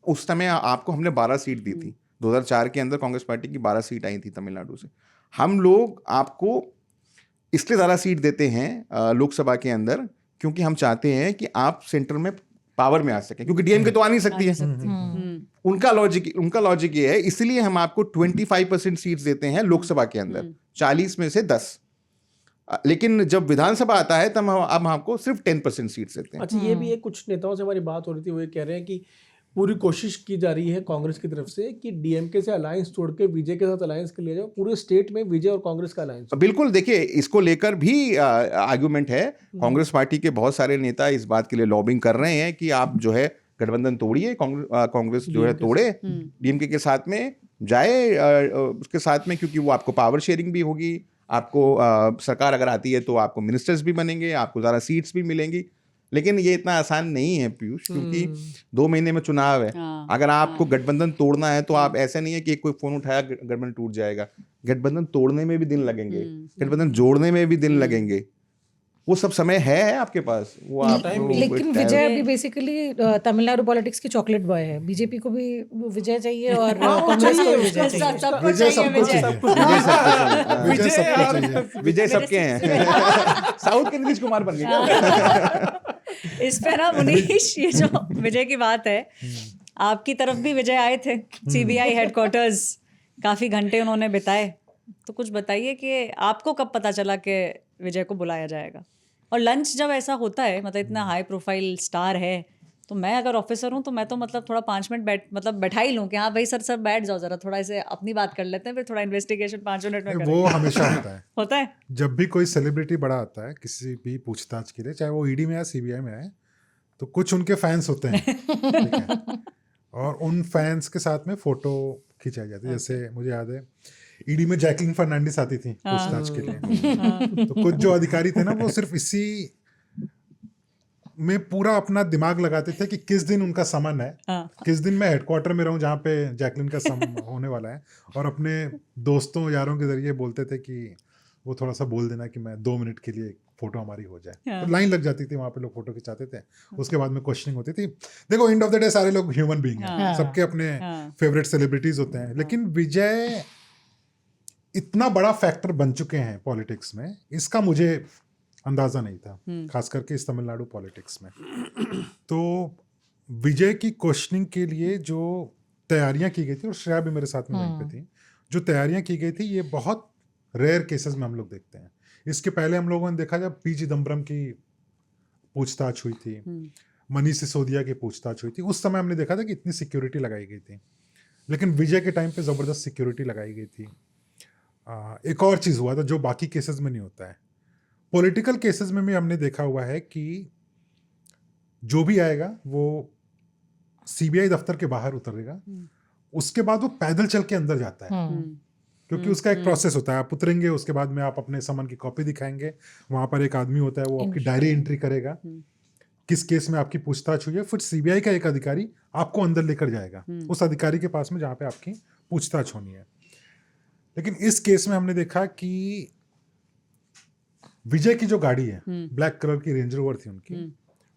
उस समय आपको हमने 12 सीट दी थी। 2004 के अंदर कांग्रेस पार्टी की 12 सीट आई थी तमिलनाडु से। हम लोग आपको इसलिए ज़्यादा सीट देते हैं लोकसभा के अंदर क्योंकि हम चाहते हैं कि आप सेंटर में पावर में आ सकें, क्योंकि डीएमके तो आ नहीं सकती है। उनका लॉजिक ये है, इसलिए हम आपको 25% सीट्स देते हैं लोकसभा के अंदर, 40 में से 10। लेकिन जब विधानसभा आता है तब अब आपको सिर्फ 10% सीट्स देते हैं। अच्छा, ये भी है, कुछ नेताओं से हमारी बात हो रही थी, वो ये कह रहे हैं कि पूरी कोशिश की जा रही है कांग्रेस की तरफ से कि डीएमके से अलायंस तोड़ के विजय के साथ अलायंस कर लिया जाए, पूरे स्टेट में विजय और कांग्रेस का अलायंस। बिल्कुल, देखिए इसको लेकर भी आर्गुमेंट है। कांग्रेस पार्टी के बहुत सारे नेता इस बात के लिए लॉबिंग कर रहे हैं कि आप जो है गठबंधन तोड़िए, कांग्रेस जो है तोड़े, डीएमके के साथ में जाए उसके साथ में, क्योंकि वो आपको पावर शेयरिंग भी होगी, आपको सरकार अगर आती है तो आपको मिनिस्टर्स भी बनेंगे, आपको ज़्यादा सीट्स भी मिलेंगी। लेकिन ये इतना आसान नहीं है पीयूष, क्योंकि 2 महीने में चुनाव है। अगर आपको गठबंधन तोड़ना है तो आप ऐसे नहीं है कि कोई फोन उठाया गठबंधन टूट जाएगा। गठबंधन तोड़ने में भी दिन लगेंगे, गठबंधन जोड़ने में भी दिन लगेंगे। वो सब समय है आपके पास, वो आप लेकिन विजय अभी बेसिकली तमिलनाडु पॉलिटिक्स की चॉकलेट बॉय है। बीजेपी को भी विजय चाहिए और कांग्रेस को भी विजय चाहिए। विजय सबको चाहिए, विजय सबके हैं। साउथ के नीतीश कुमार बन गए। इस पे ना मुनीश, ये जो विजय की बात है, आपकी तरफ भी विजय आए थे सीबीआई हेडक्वार्टर्स, काफी घंटे उन्होंने बिताए, तो कुछ बताइए कि आपको कब पता चला कि विजय को बुलाया जाएगा? और लंच जब ऐसा होता है, मतलब इतना हाई प्रोफाइल स्टार है, तो मैं अगर ऑफिसर हूँ तो मैं तो मतलब थोड़ा 5 मिनट बैठा ही लूँ कि हाँ भाई सर बैठ जाओ जरा, थोड़ा ऐसे अपनी बात कर लेते हैं, फिर थोड़ा इन्वेस्टिगेशन 5 मिनट में करेंगे। वो हमेशा होता है। होता है जब भी कोई सेलिब्रिटी बड़ा आता है किसी भी पूछताछ के लिए, चाहे वो ईडी में या सीबीआई में आए, तो कुछ उनके फैंस होते हैं, ठीक है, और उन फैंस के साथ में फोटो खिंचाई जाती है। जैसे मुझे याद है ईडी में जैकलिन फर्नांडिस आती थी पूछताछ के लिए, तो कुछ जो अधिकारी थे ना वो सिर्फ इसी में पूरा अपना दिमाग लगाते थे कि किस दिन उनका समन है, किस दिन मैं हेडक्वार्टर में रहूं जहाँ पे जैकलिन का सम होने वाला है, और अपने दोस्तों यारों के जरिए बोलते थे कि वो थोड़ा सा बोल देना कि मैं 2 मिनट के लिए फोटो हमारी हो जाए। तो लाइन लग जाती थी वहाँ पे, लोग फोटो खिंचाते थे, उसके बाद में क्वेश्चनिंग होती थी। देखो एंड ऑफ द डे सारे लोग ह्यूमन बीइंग हैं, सबके अपने फेवरेट सेलिब्रिटीज होते हैं, लेकिन विजय इतना बड़ा फैक्टर बन चुके हैं पॉलिटिक्स में, इसका मुझे अंदाजा नहीं था, खास करके इस तमिलनाडु पॉलिटिक्स में। तो विजय की क्वेश्चनिंग के लिए जो तैयारियां की गई थी, और श्रेया भी मेरे साथ में वहीं पे थी, जो तैयारियां की गई थी, ये बहुत रेयर केसेस में हम लोग देखते हैं। इसके पहले हम लोगों ने देखा जब पी चिदम्बरम की पूछताछ हुई थी, मनीष सिसोदिया की पूछताछ हुई थी, उस समय हमने देखा था कि इतनी सिक्योरिटी लगाई गई थी, लेकिन विजय के टाइम पे ज़बरदस्त सिक्योरिटी लगाई गई थी। एक और चीज़ हुआ था जो बाकी केसेस में नहीं होता है, पॉलिटिकल केसेस में भी हमने देखा हुआ है कि जो भी आएगा वो सीबीआई दफ्तर के बाहर उतरेगा, उसके बाद वो पैदल चल के अंदर जाता है, क्योंकि उसका एक प्रोसेस होता है। आप उतरेंगे, उसके बाद में आप अपने समन की कॉपी दिखाएंगे, वहां पर एक आदमी होता है वो आपकी डायरी एंट्री करेगा, किस केस में आपकी पूछताछ हुई है, फिर सीबीआई का एक अधिकारी आपको अंदर लेकर जाएगा उस अधिकारी के पास में जहाँ पे आपकी पूछताछ होनी है। लेकिन इस केस में हमने देखा कि विजय की जो गाड़ी है, ब्लैक कलर की रेंज रोवर थी उनकी,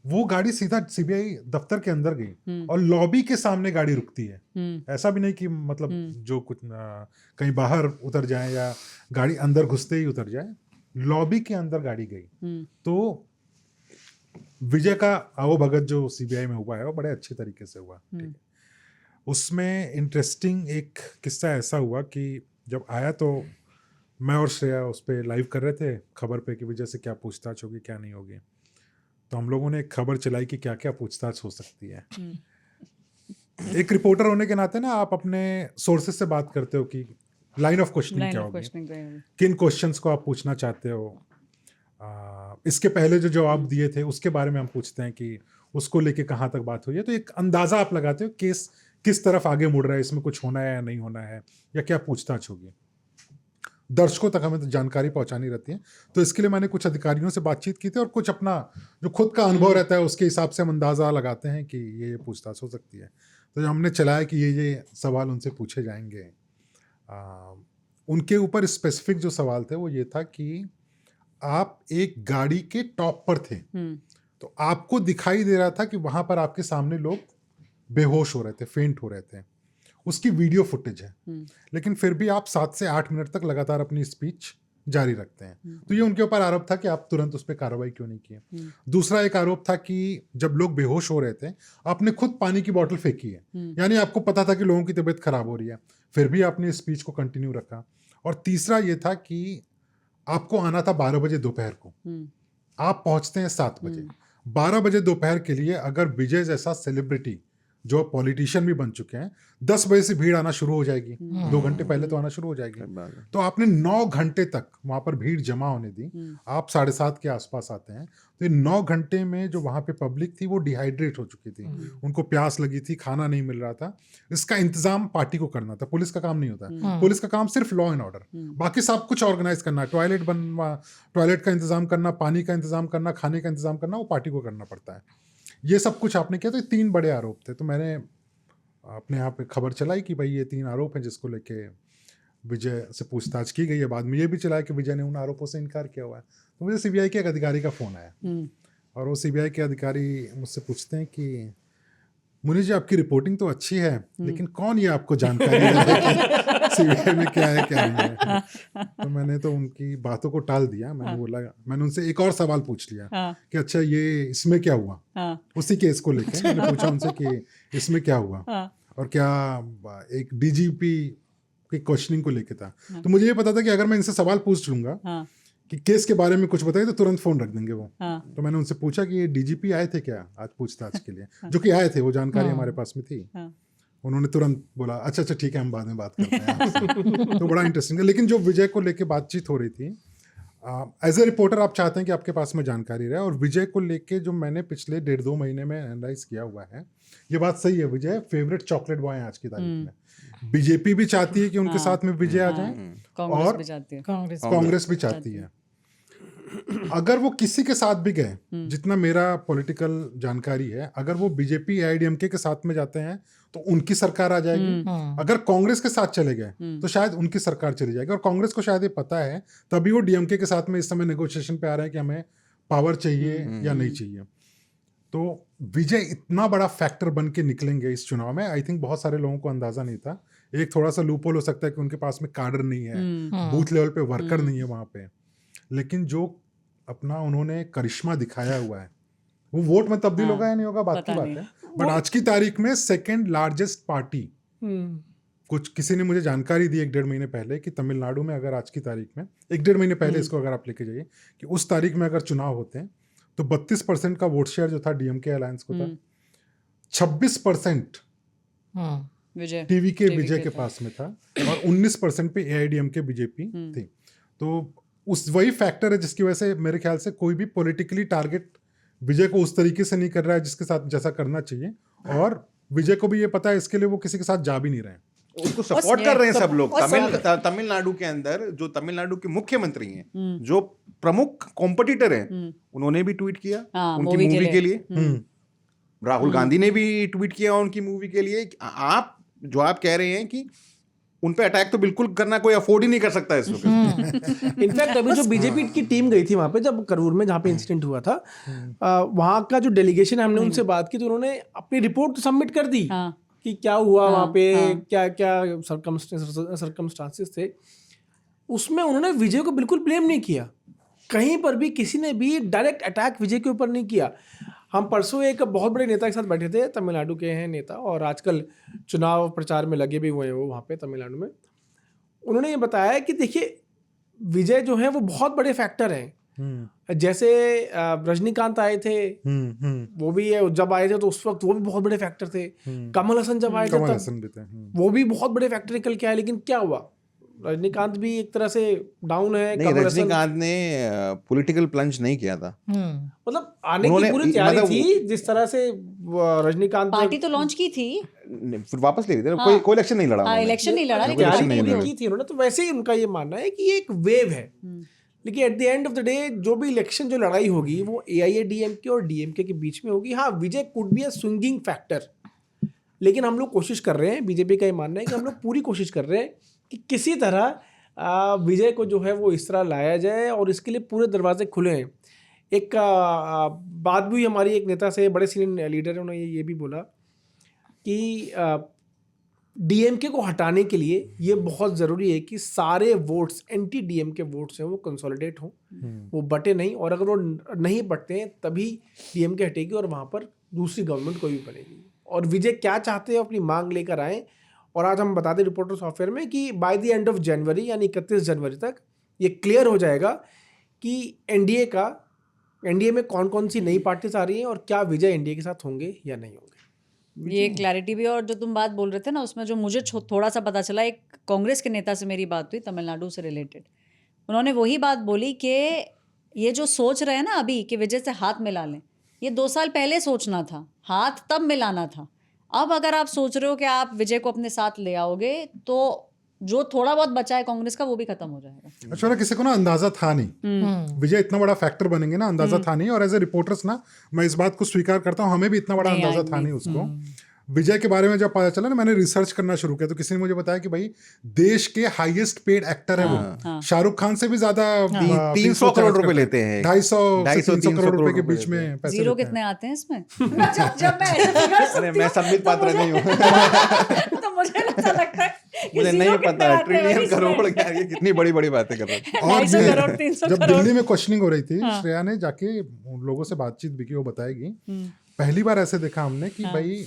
वो गाड़ी सीधा सीबीआई दफ्तर के अंदर गई और लॉबी के सामने गाड़ी रुकती है। ऐसा भी नहीं कि मतलब जो कुछ कहीं बाहर उतर जाए या गाड़ी अंदर घुसते ही उतर जाए, लॉबी के अंदर गाड़ी गई। तो विजय का आवभगत जो सीबीआई में हुआ है वो बड़े अच्छे तरीके से हुआ। ठीक है, उसमें इंटरेस्टिंग एक किस्सा ऐसा हुआ कि जब आया तो मैं और श्रेया उस पर लाइव कर रहे थे खबर पे कि विजय से क्या पूछताछ होगी क्या नहीं होगी। तो हम लोगों ने एक खबर चलाई कि क्या क्या पूछताछ हो सकती है। एक रिपोर्टर होने के नाते ना आप अपने सोर्सेज से बात करते हो कि लाइन ऑफ क्वेश्चनिंग क्या होगी, किन क्वेश्चंस को आप पूछना चाहते हो। इसके पहले जो जवाब दिए थे उसके बारे में हम पूछते हैं कि उसको लेके कहाँ तक बात हुई है। तो एक अंदाजा आप लगाते हो केस किस तरफ आगे मुड़ रहा है, इसमें कुछ होना है या नहीं होना है, या क्या पूछताछ होगी। दर्शकों तक हमें तो जानकारी पहुंचानी रहती है, तो इसके लिए मैंने कुछ अधिकारियों से बातचीत की थी और कुछ अपना जो खुद का अनुभव रहता है उसके हिसाब से हम अंदाज़ा लगाते हैं कि ये पूछताछ हो सकती है। तो जब हमने चलाया कि ये सवाल उनसे पूछे जाएंगे, उनके ऊपर स्पेसिफिक जो सवाल थे वो ये था कि आप एक गाड़ी के टॉप पर थे, तो आपको दिखाई दे रहा था कि वहाँ पर आपके सामने लोग बेहोश हो रहे थे, फेंट हो रहे थे, उसकी वीडियो फुटेज है, लेकिन फिर भी आप 7 से 8 मिनट तक लगातार अपनी स्पीच जारी रखते हैं। तो ये उनके ऊपर आरोप था कि आप तुरंत उस पर कार्रवाई क्यों नहीं किए। दूसरा एक आरोप था कि जब लोग बेहोश हो रहे थे आपने खुद पानी की बोतल फेंकी है, यानी आपको पता था कि लोगों की तबीयत खराब हो रही है, फिर भी आपने स्पीच को कंटिन्यू रखा। और तीसरा ये था कि आपको आना था 12 बजे दोपहर को, आप पहुंचते हैं 7 बजे। 12 बजे दोपहर के लिए अगर विजय जैसा सेलिब्रिटी जो पॉलिटिशियन भी बन चुके हैं, 10 बजे से भीड़ आना शुरू हो जाएगी, 2 घंटे पहले तो आना शुरू हो जाएगी। तो आपने 9 घंटे तक वहां पर भीड़ जमा होने दी, आप 7:30 के आसपास आते हैं, तो ये 9 घंटे में जो वहां पे पब्लिक थी वो डिहाइड्रेट हो चुकी थी, उनको प्यास लगी थी, खाना नहीं मिल रहा था। इसका इंतजाम पार्टी को करना था, पुलिस का काम नहीं होता। पुलिस का काम सिर्फ लॉ एंड ऑर्डर, बाकी सब कुछ ऑर्गेनाइज करना, टॉयलेट बनवा, टॉयलेट का इंतजाम करना, पानी का इंतजाम करना, खाने का इंतजाम करना, वो पार्टी को करना पड़ता है। ये सब कुछ आपने किया। तो ये 3 बड़े आरोप थे। तो मैंने अपने यहाँ पे खबर चलाई कि भाई ये 3 आरोप हैं जिसको लेके विजय से पूछताछ की गई है। बाद में ये भी चलाया कि विजय ने उन आरोपों से इनकार किया हुआ है। तो मुझे सीबीआई के एक अधिकारी का फ़ोन आया और वो सीबीआई के अधिकारी मुझसे पूछते हैं कि मुनि जी आपकी रिपोर्टिंग तो अच्छी है, लेकिन कौन ये आपको जानकारी दे रहा है कि सीबीआई में क्या है क्या नहीं है। तो मैंने तो उनकी बातों को टाल दिया। मैंने बोला, मैंने उनसे एक और सवाल पूछ लिया कि अच्छा ये इसमें क्या हुआ, उसी केस को लेके मैंने पूछा उनसे कि इसमें क्या हुआ और क्या एक डीजीपी की क्वेश्चनिंग को लेके था। तो मुझे ये पता था कि अगर मैं इनसे सवाल पूछ लूंगा कि केस के बारे में कुछ बताइए तो तुरंत फोन रख देंगे वो। तो मैंने उनसे पूछा कि ये डीजीपी आए थे क्या आज पूछताछ के लिए, जो कि आए थे, वो जानकारी हमारे पास में थी। उन्होंने तुरंत बोला अच्छा ठीक है, हम बाद में बात करते हैं आपसे। तो बड़ा इंटरेस्टिंग है। लेकिन जो विजय को लेके बातचीत हो रही थी, एज ए रिपोर्टर आप चाहते हैं कि आपके पास में जानकारी रहे, और विजय को लेके जो मैंने पिछले 1.5-2 महीने में एनालाइज किया हुआ है, ये बात सही है, विजय फेवरेट चॉकलेट बॉय है आज की तारीख में। बीजेपी भी चाहती है कि उनके साथ में विजय आ जाए, और कांग्रेस भी चाहती है। अगर वो किसी के साथ भी गए, जितना मेरा पॉलिटिकल जानकारी है, अगर वो बीजेपी एआईडीएमके के साथ में जाते हैं तो उनकी सरकार आ जाएगी। अगर कांग्रेस के साथ चले गए तो शायद उनकी सरकार चली जाएगी। और कांग्रेस को शायद ये पता है, तभी वो डीएमके के साथ में इस समय नेगोशिएशन पे आ रहे हैं कि हमें पावर चाहिए या नहीं चाहिए। तो विजय इतना बड़ा फैक्टर बन के निकलेंगे इस चुनाव में, आई थिंक बहुत सारे लोगों को अंदाजा नहीं था। एक थोड़ा सा लूपहोल हो सकता है कि उनके पास में कार्डर नहीं है, बूथ लेवल पे वर्कर नहीं है वहां पे, लेकिन जो अपना उन्होंने करिश्मा दिखाया हुआ है, वो वोट में तब्दील होगा या नहीं होगा बात की बात है। बट आज की तारीख में सेकंड लार्जेस्ट पार्टी, कुछ किसी ने मुझे जानकारी दी 1-1.5 महीने पहले कि तमिलनाडु में अगर आज की तारीख में 1-1.5 महीने पहले, इसको अगर आप लेके जाइए कि उस तारीख में अगर चुनाव होते हैं तो 32% का वोट शेयर जो था डीएमके अलायंस को था, 26% टीवी के विजय के पास में था, और 19% पे एआईडीएमके बीजेपी थी। तो उस वही फैक्टर है जिसकी वजह से मेरे ख्याल से कोई भी पॉलिटिकली टारगेट विजय को उस तरीके से नहीं कर रहा है जिसके साथ जैसा करना चाहिए, और विजय को भी ये पता है, इसके लिए वो किसी के साथ जा भी नहीं रहे हैं। उसको सपोर्ट कर रहे हैं सब लोग। तमिलनाडु के अंदर जो तमिलनाडु के मुख्यमंत्री हैं, जो प्रमुख कॉम्पिटिटर हैं, उन्होंने भी ट्वीट किया उनकी मूवी के लिए। राहुल गांधी ने भी ट्वीट किया उनकी मूवी के लिए। आप कह रहे हैं कि उन पे अटैक तो बिल्कुल करना कोई अफोर्ड ही नहीं कर सकता इस वक्त। इनफैक्ट अभी जो बीजेपी की टीम गई थी वहां पे, जब करूर में जहाँ पे इंसिडेंट हुआ था, वहां का जो डेलीगेशन, हमने उनसे बात की तो उन्होंने अपनी रिपोर्ट तो सबमिट कर दी कि क्या हुआ वहां पे, क्या क्या सर्कमस्टांसेस थे। उसमें उन्होंने विजय को बिल्कुल ब्लेम नहीं किया, कहीं पर भी किसी ने भी डायरेक्ट अटैक विजय के ऊपर नहीं किया। हम परसों एक बहुत बड़े नेता के साथ बैठे थे, तमिलनाडु के हैं नेता, और आजकल चुनाव प्रचार में लगे भी हुए हैं वो वहाँ पे तमिलनाडु में। उन्होंने ये बताया कि देखिए विजय जो है वो बहुत बड़े फैक्टर हैं। जैसे रजनीकांत आए थे, वो भी जब आए थे तो उस वक्त वो भी बहुत बड़े फैक्टर थे। कमल हसन जब आए थे तब वो भी बहुत बड़े फैक्टर निकल के आए। लेकिन क्या हुआ, रजनीकांत भी एक तरह से डाउन है। नहीं, रजनीकांत ने पॉलिटिकल प्लंज नहीं किया था। मतलब आने की पूरी तैयारी थी, जिस तरह से रजनीकांत पार्टी तो लॉन्च की थी, फिर वापस ले ली थी। कोई इलेक्शन नहीं लड़ा, इलेक्शन नहीं लड़ा, तैयारी की थी उन्होंने। तो वैसे ही उनका ये मानना है कि ये एक वेव है। लेकिन at the end of the day जो भी इलेक्शन, जो लड़ाई होगी वो एआईएडीएमके और डीएमके के बीच में होगी। हाँ, Vijay could be a swinging factor, लेकिन हम लोग कोशिश कर रहे हैं, बीजेपी का ये मानना है कि हम लोग पूरी कोशिश कर रहे हैं कि किसी तरह विजय को जो है वो इस तरह लाया जाए, और इसके लिए पूरे दरवाजे खुले हैं। एक बात भी हमारी एक नेता से, बड़े सीनियर लीडर है, उन्होंने ये भी बोला कि डीएमके को हटाने के लिए ये बहुत ज़रूरी है कि सारे वोट्स, एंटी डीएमके वोट्स हैं, वो कंसोलिडेट हों, वो बटे नहीं। और अगर वो नहीं बटते हैं तभी डीएमके हटेगी और वहाँ पर दूसरी गवर्नमेंट कोई भी बनेगी। और विजय क्या चाहते हैं, अपनी मांग लेकर आएँ। और आज हम बताते रिपोर्टर सॉफ्टवेयर में कि by the end of January, यानी 31 जनवरी तक ये क्लियर हो जाएगा कि एनडीए में कौन कौन सी नई पार्टीज आ रही हैं और क्या विजय एनडीए के साथ होंगे या नहीं होंगे। ये क्लैरिटी भी। और जो तुम बात बोल रहे थे ना, उसमें जो मुझे थोड़ा सा पता चला, एक कांग्रेस के नेता से मेरी बात हुई तमिलनाडु से रिलेटेड। उन्होंने वही बात बोली कि ये जो सोच रहे हैं ना अभी कि विजय से हाथ मिला लें, ये 2 साल पहले सोचना था, हाथ तब मिलाना था। अब अगर आप सोच रहे हो कि आप विजय को अपने साथ ले आओगे तो जो थोड़ा बहुत बचा है कांग्रेस का वो भी खत्म हो जाएगा। अच्छा, किसी को ना अंदाजा था नहीं विजय इतना बड़ा फैक्टर बनेंगे ना, अंदाजा था नहीं। और एज ए रिपोर्टर्स ना, मैं इस बात को स्वीकार करता हूँ, हमें भी इतना बड़ा अंदाजा था नहीं उसको। विजय के बारे में जब पता चला ना, मैंने रिसर्च करना शुरू किया तो किसी ने मुझे बताया कि भाई देश के हाईएस्ट पेड एक्टर है वो, शाहरुख खान से भी ज्यादा 300 करोड़ रुपए लेते हैं, 250-300 करोड़ रुपए के बीच में पैसे जीरो लेते हैं। कितने आते हैं इसमें? जब मैं ऐसे figures अरे सुनती मैं हूँ, संबित तो पात्र मुझे- नहीं हूँ। तो मुझे ऐसा लगता है कि मुझे जीरो नहीं कितने पता, आते हैं ट्रिलियन इसमें? करोड़, यार ये कितनी बड़ी बड़ी बातें कर रहे हैं। और 250 ये करोड़, 300 जब करोड़। दिल्ली में क्वेश्चनिंग हो रही थी, श्रेया ने जाके उन लोगों से बातचीत भी की, वो बताएगी पहली बार ऐसे देखा हमने कि भाई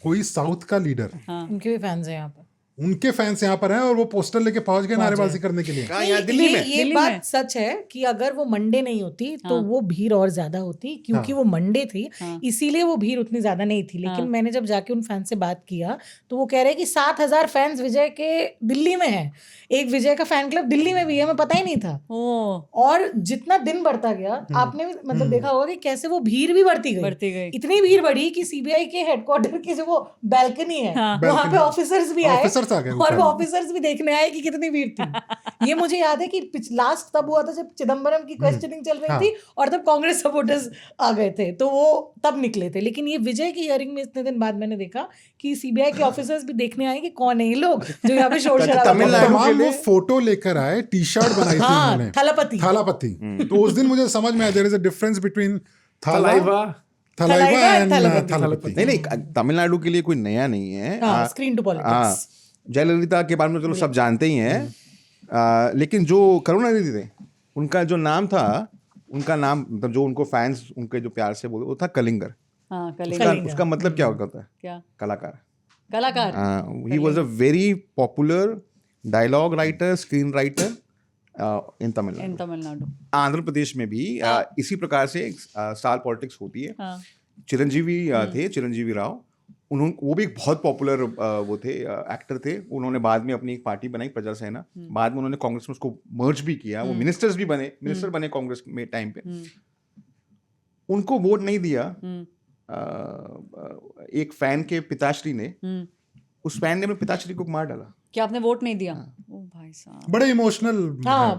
कोई साउथ का लीडर, उनके भी फैंस हैं यहाँ पर। उनके फैंस यहाँ पर हैं और वो पोस्टर लेके पहुंच गए नारेबाजी करने के लिए। कहाँ, यहाँ दिल्ली में? ये दिल्ली बात में। सच है कि अगर वो मंडे नहीं होती तो वो भीड़ और ज्यादा होती, क्योंकि वो मंडे थी इसीलिए वो भीड़ उतनी ज्यादा नहीं थी। लेकिन मैंने जब जाके उन फैन से बात किया तो वो कह रहे हैं कि 7,000 फैंस विजय के दिल्ली में हैं। एक विजय का फैन क्लब दिल्ली में भी है, हमें पता ही नहीं था। और जितना दिन बढ़ता गया, आपने भी मतलब देखा होगा कि कैसे वो भीड़ भी बढ़ती गई। इतनी भीड़ बढ़ी कि सीबीआई के हेडक्वार्टर की जो वो बैल्कनी है वहां पे ऑफिसर्स भी आए, ऑफिसर्स आ गए और वो ऑफिसर्स भी देखने आए कि कितनी भीड़ थी। ये मुझे याद है कि लास्ट तब हुआ था जब चिदम्बरम की क्वेश्चनिंग चल रही थी और तब कांग्रेस सपोर्टर्स आ गए थे, तो वो तब निकले थे। लेकिन ये विजय की हियरिंग में इतने दिन बाद मैंने देखा कि सीबीआई के ऑफिसर्स भी देखने आए कि कौन है ये लोग जो यहाँ पे शोर शराबा कर रहे हैं। तमाम वो फोटो लेकर आए, टी शर्ट बनाई थी उन्होंने, थालापति। तो उस दिन मुझे समझ में आया there is a difference between Thalaiva and Thalapathy. नहीं, तमिलनाडु के लिए कोई नया नहीं है। स्क्रीन टू पॉलिटिक्स, जयललिता के बारे में चलो सब जानते ही हैं, लेकिन जो करुणानिधि थे, उनका जो नाम था, उनका नाम मतलब जो उनको फैंस उनके जो प्यार से बोलते वो था कलिंगर। उसका मतलब क्या होता है? क्या? कलाकार। कलाकार। ही was a very popular dialogue writer, screen writer in Tamil Nadu. Andhra Pradesh में भी इसी प्रकार से स्टार पॉलिटिक्स होती है। चिरंजीवी थे, चिरंजीवी राव, वो भी एक बहुत पॉपुलर वो थे, एक्टर थे। उन्होंने बाद में अपनी एक पार्टी बनाई, प्रजा सेना। बाद में उन्होंने कांग्रेस में उसको मर्ज भी किया, वो मिनिस्टर बने कांग्रेस में टाइम पे। उनको वोट नहीं दिया एक फैन के पिताश्री ने, उस फैन ने अपने पिताश्री को मार डाला। क्या आपने वोट नहीं दिया? ओ भाई साहब, बड़े इमोशनल